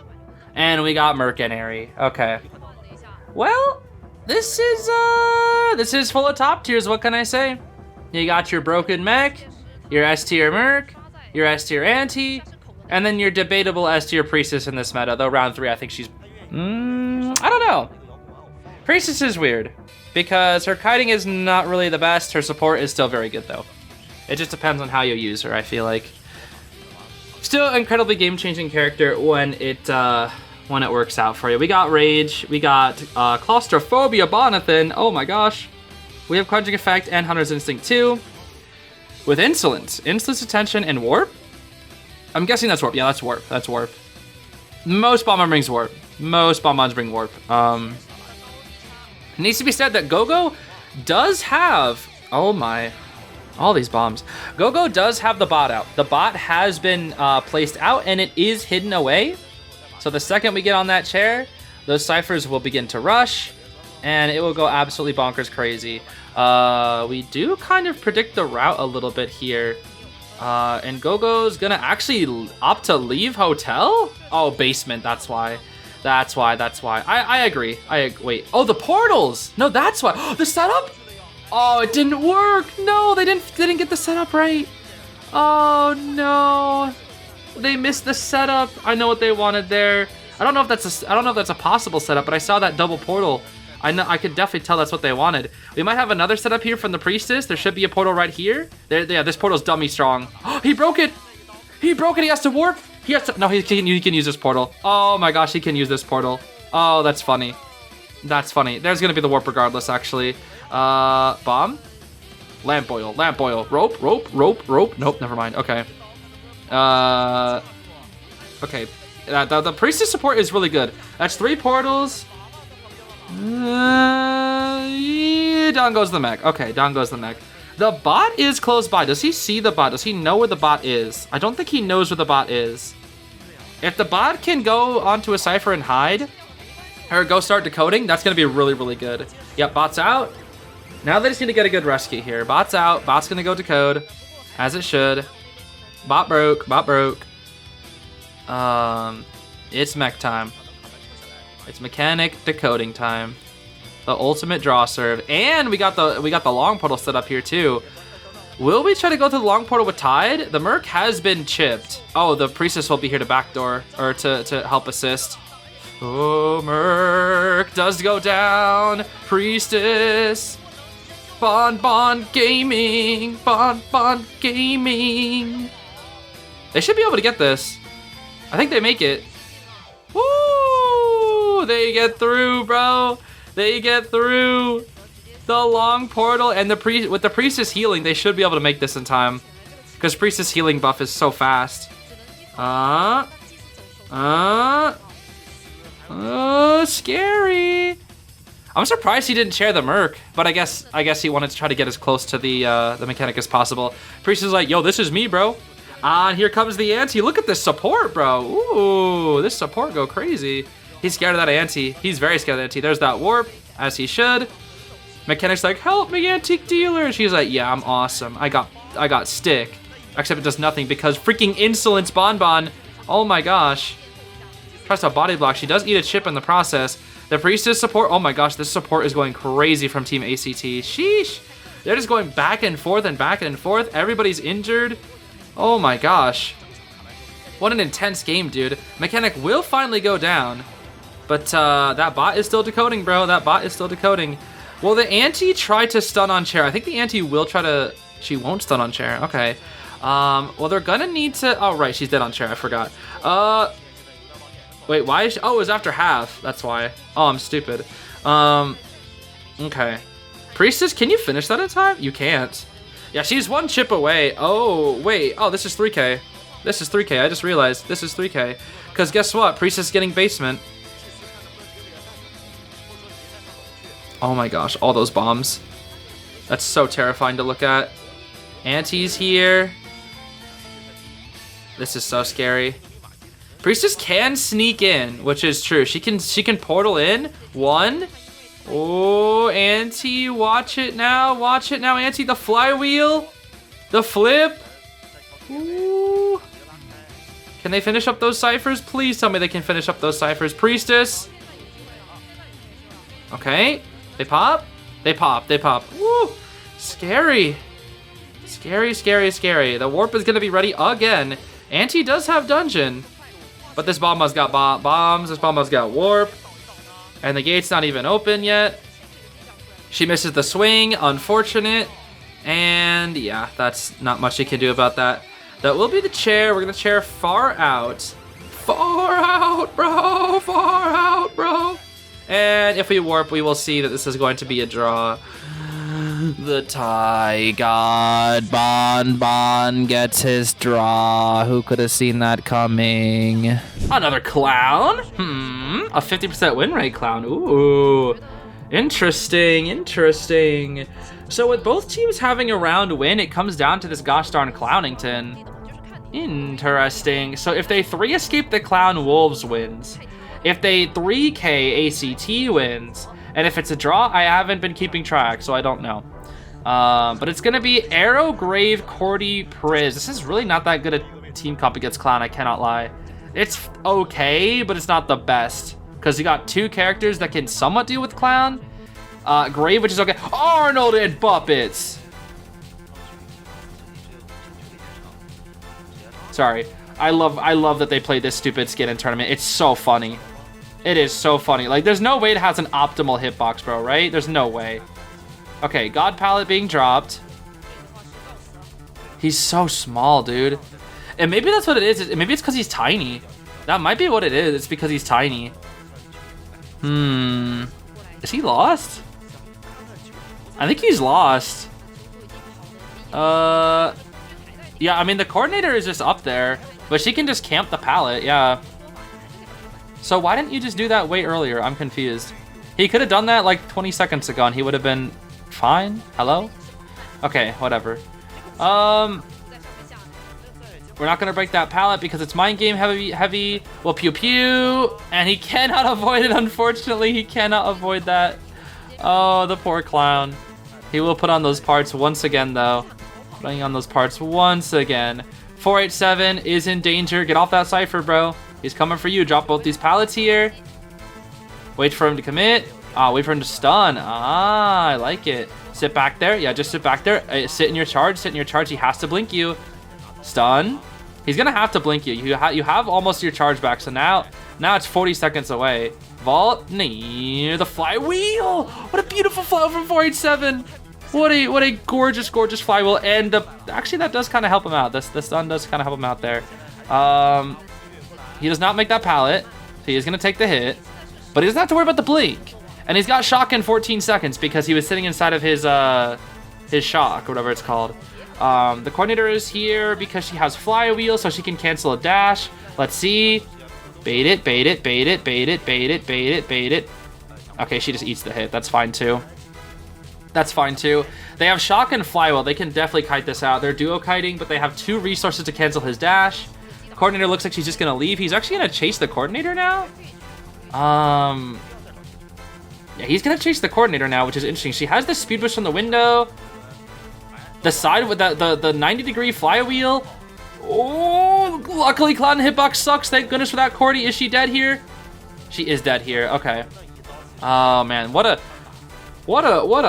and we got Mercenary. Okay. Well, this is full of top tiers, what can I say? You got your broken Mech, your S-tier Merc, your S-tier Auntie, and then your debatable S-tier Priestess in this meta, though round 3 I think she's... I don't know. Priestess is weird. Because her kiting is not really the best. Her support is still very good, though. It just depends on how you use her, I feel like. Still an incredibly game-changing character when it works out for you. We got Rage. We got Claustrophobia Bonathan. Oh my gosh. We have Quenching Effect and Hunter's Instinct 2. With Insolence. Insolence, Attention, and Warp? I'm guessing that's Warp. Yeah, that's Warp. That's Warp. Most Bonbon brings Warp. Most Bonbons bring Warp. It needs to be said that Gogo does have, oh my, all these bombs. Gogo does have the bot out. The bot has been placed out and it is hidden away. So the second we get on that chair, those ciphers will begin to rush and it will go absolutely bonkers crazy. We do kind of predict the route a little bit here. And Gogo's gonna actually opt to leave hotel? Oh, basement, that's why. That's why. I agree. Wait. Oh, the portals. No, that's why. The setup? Oh, it didn't work. No, they didn't get the setup right. Oh no. They missed the setup. I know what they wanted there. I don't know if that's a possible setup, but I saw that double portal. I could definitely tell that's what they wanted. We might have another setup here from the priestess. There should be a portal right here. Yeah, this portal's dummy strong. He broke it. He broke it. He has to warp. He has to. No, he can use this portal. Oh my gosh, he can use this portal. Oh, that's funny. That's funny. There's gonna be the warp regardless, actually. Bomb. Lamp oil. Lamp oil. Rope. Rope. Rope. Rope. Nope. Never mind. Okay. Okay. The priestess support is really good. That's 3 portals. Yeah, down goes the mech. Okay, down goes the mech. The bot is close by. Does he see the bot? Does he know where the bot is? I don't think he knows where the bot is. If the bot can go onto a cipher and hide, or go start decoding, that's going to be really, really good. Yep, bot's out. Now they just need to get a good rescue here. Bot's out. Bot's going to go decode, as it should. Bot broke. Bot broke. It's mech time. It's mechanic decoding time. The ultimate draw serve. And we got the long portal set up here too. Will we try to go to the long portal with Tide? The Merc has been chipped. Oh, the priestess will be here to backdoor or to help assist. Oh, Merc does go down. Priestess. Bon Gaming. Bon Gaming. They should be able to get this. I think they make it. Woo! They get through, bro. They get through the long portal, and with the priestess healing, they should be able to make this in time, because priestess healing buff is so fast. Scary. I'm surprised he didn't share the Merc, but I guess he wanted to try to get as close to the mechanic as possible. Priestess is like, yo, this is me, bro. And here comes the ante. Look at this support, bro. Ooh, this support go crazy. He's scared of that ante. He's very scared of that ante. There's that warp, as he should. Mechanic's like, help me, antique dealer. She's like, yeah, I'm awesome. I got stick. Except it does nothing because freaking insolence Bon. Oh my gosh. Tries to body block. She does eat a chip in the process. The priestess support. Oh my gosh, this support is going crazy from Team ACT. Sheesh. They're just going back and forth and back and forth. Everybody's injured. Oh my gosh. What an intense game, dude. Mechanic will finally go down. But that bot is still decoding, bro. That bot is still decoding. Will the ante try to stun on chair? I think the ante will try to... She won't stun on chair. Okay. Well, they're gonna need to... Oh, right. She's dead on chair. I forgot. Wait, why is she... Oh, it was after half. That's why. Oh, I'm stupid. Okay. Priestess, can you finish that in time? You can't. Yeah, she's 1 chip away. Oh, wait. Oh, this is 3K. This is 3K. I just realized this is 3K. Because guess what? Priestess is getting basement. Oh my gosh, all those bombs. That's so terrifying to look at. Auntie's here. This is so scary. Priestess can sneak in, which is true. She can portal in. 1. Oh, Auntie, watch it now. Watch it now, Auntie. The flywheel. The flip. Ooh. Can they finish up those ciphers? Please tell me they can finish up those ciphers. Priestess. Okay. They pop. They pop. They pop. Woo. Scary. Scary, scary, scary. The warp is going to be ready again. Auntie does have dungeon. But this Bomba's got bombs. This Bomba's got warp. And the gate's not even open yet. She misses the swing. Unfortunate. And yeah, that's not much you can do about that. That will be the chair. We're going to chair far out. Far out, bro. Far out, bro. And if we warp, we will see that this is going to be a draw. The Thai God Bon gets his draw. Who could have seen that coming? Another clown? A 50% win rate clown. Ooh. Interesting, interesting. So with both teams having a round win, it comes down to this gosh darn Clownington. Interesting. So if they 3 escape the clown, Wolves wins. If they 3K, ACT wins. And if it's a draw, I haven't been keeping track, so I don't know. But it's going to be Arrow, Grave, Cordy, Priz. This is really not that good a team comp against Clown, I cannot lie. It's okay, but it's not the best. Because you got 2 characters that can somewhat deal with Clown. Grave, which is okay. Arnold and Puppets! Sorry. I love that they played this stupid skin in tournament. It's so funny. It is so funny. Like, there's no way it has an optimal hitbox, bro, right? There's no way. Okay, God Pallet being dropped. He's so small, dude. And maybe that's what it is. Maybe it's because he's tiny. That might be what it is. It's because he's tiny. Is he lost? I think he's lost. Yeah, I mean, the coordinator is just up there, but she can just camp the pallet, yeah. So why didn't you just do that way earlier? I'm confused. He could have done that like 20 seconds ago and he would have been fine. Hello? Okay, whatever. We're not gonna break that pallet because it's mind game heavy. Well, pew pew, and he cannot avoid it. Unfortunately, he cannot avoid that. Oh, the poor clown. He will put on those parts once again, though. Putting on those parts once again. 487 is in danger. Get off that cipher, bro. He's coming for you. Drop both these pallets here. Wait for him to commit. Wait for him to stun. I like it. Sit back there. Yeah, just sit back there. Sit in your charge. Sit in your charge. He has to blink you. Stun. He's gonna have to blink you. You have almost your charge back. So now it's 40 seconds away. Vault near the flywheel. What a beautiful flywheel from 487. What a gorgeous flywheel. And actually that does kind of help him out. The stun does kind of help him out there. He does not make that pallet. So he is gonna take the hit, but he doesn't have to worry about the blink. And he's got shock in 14 seconds because he was sitting inside of his shock or whatever it's called. The coordinator is here because she has flywheel, so she can cancel a dash. Let's see. Bait it, bait it, bait it, bait it, bait it, bait it, bait it. Okay, she just eats the hit. That's fine too. That's fine too. They have shock and flywheel. They can definitely kite this out. They're duo kiting, but they have 2 resources to cancel his dash. Coordinator looks like she's just gonna leave. He's actually gonna chase the coordinator now. Yeah, he's gonna chase the coordinator now, which is interesting. She has the speed boost from the window. The side with the 90-degree flywheel. Oh, luckily Cloud and Hitbox sucks. Thank goodness for that. Cordy, is she dead here? She is dead here. Okay. Oh man, what a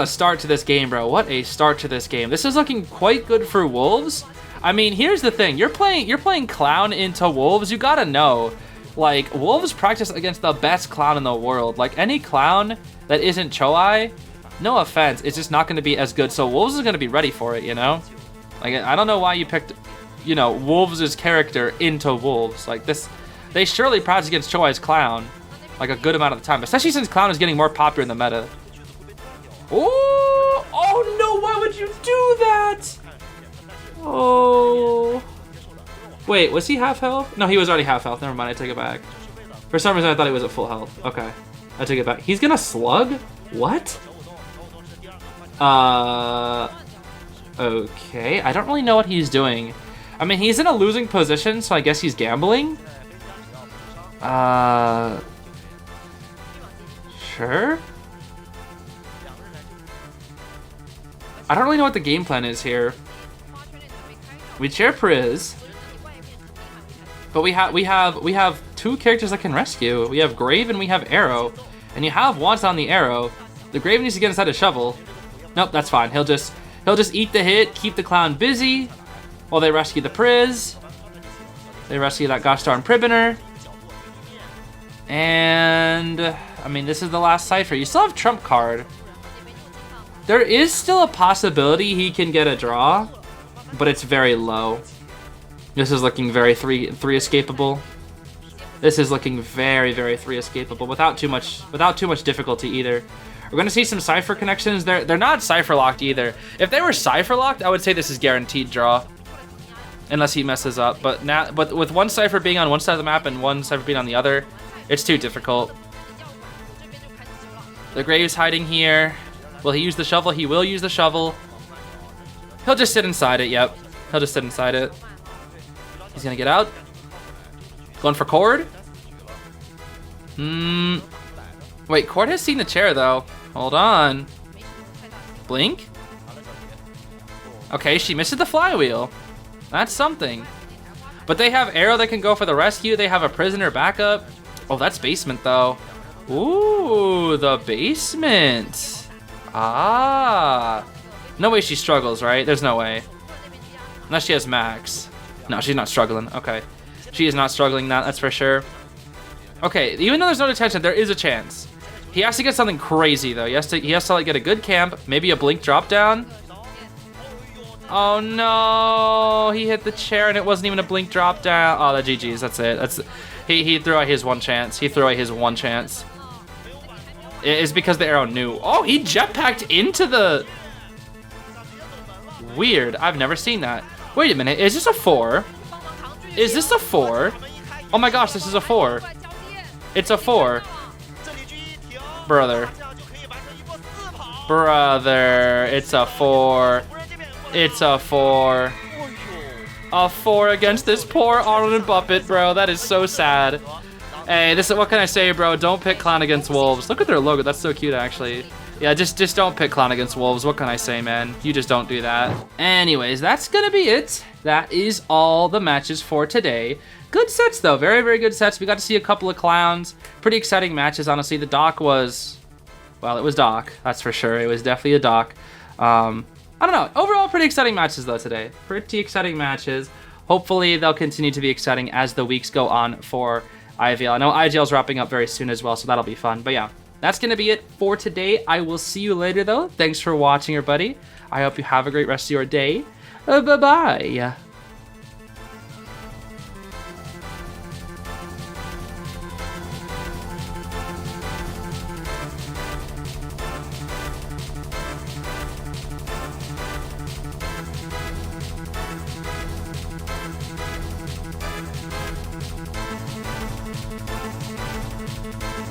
start to this game, bro. What a start to this game. This is looking quite good for Wolves. I mean, here's the thing. You're playing Clown into Wolves. You gotta know, like, Wolves practice against the best Clown in the world. Like, any Clown that isn't Choai, no offense, it's just not going to be as good. So Wolves is going to be ready for it, you know? Like, I don't know why you picked, you know, Wolves' character into Wolves. Like, this, they surely practice against Choai's Clown, like, a good amount of the time. Especially since Clown is getting more popular in the meta. Oh, oh no, why would you do that? Oh. Wait, was he half health? No, he was already half health. Never mind, I take it back. For some reason, I thought he was at full health. Okay, I take it back. He's gonna slug? What? Okay. I don't really know what he's doing. I mean, he's in a losing position, so I guess he's gambling. Sure. I don't really know what the game plan is here. We chair Priz, but we have 2 characters that can rescue. We have Grave and we have Arrow, and you have Wants on the Arrow. The Grave needs to get inside a shovel. Nope, that's fine. He'll just eat the hit, keep the Clown busy while they rescue the Priz. They rescue that gosh darn Pribiner. And I mean, this is the last cipher. You still have Trump card. There is still a possibility he can get a draw, but it's very low. This is looking very three escapable. This is looking very 3 escapable without too much difficulty either. We're gonna see some cipher connections. They're not cipher locked either. If they were cipher locked, I would say this is guaranteed draw, unless he messes up. But with one cipher being on one side of the map and one cipher being on the other, it's too difficult. The Grave's hiding here. Will he use the shovel? He will use the shovel. He'll just sit inside it. Yep, he'll just sit inside it. He's gonna get out. Going for Cord. Wait, Cord has seen the chair though. Hold on. Blink. Okay, she misses the flywheel. That's something. But they have Arrow that can go for the rescue. They have a prisoner backup. Oh, that's basement though. Ooh, the basement. Ah. No way she struggles, right? There's no way. Unless she has max. No, she's not struggling. Okay. She is not struggling, that's for sure. Okay, even though there's no detention, there is a chance. He has to get something crazy though. He has to like get a good camp, maybe a blink drop down. Oh no, he hit the chair and it wasn't even a blink drop down. Oh, the GG's, that's it. He threw out his one chance. He threw out his one chance. It's because the arrow knew. Oh, he jetpacked into the... Weird, I've never seen that. Wait a minute, is this a 4? Is this a 4? Oh my gosh, this is a 4. It's a 4. Brother. Brother, it's a 4. It's a 4. A 4 against this poor Arnold and Buppet, bro. That is so sad. Hey, what can I say, bro? Don't pick Clown against Wolves. Look at their logo. That's so cute, actually. Yeah, just don't pick Clown against Wolves. What can I say, man? You just don't do that. Anyways, that's gonna be it. That is all the matches for today. Good sets, though. Very, very good sets. We got to see a couple of clowns. Pretty exciting matches, honestly. The Doc was... Well, it was Doc. That's for sure. It was definitely a Doc. I don't know. Overall, pretty exciting matches, though, today. Pretty exciting matches. Hopefully, they'll continue to be exciting as the weeks go on for IVL. I know IGL's wrapping up very soon as well, so that'll be fun. But yeah, that's going to be it for today. I will see you later, though. Thanks for watching, everybody. I hope you have a great rest of your day. Bye-bye.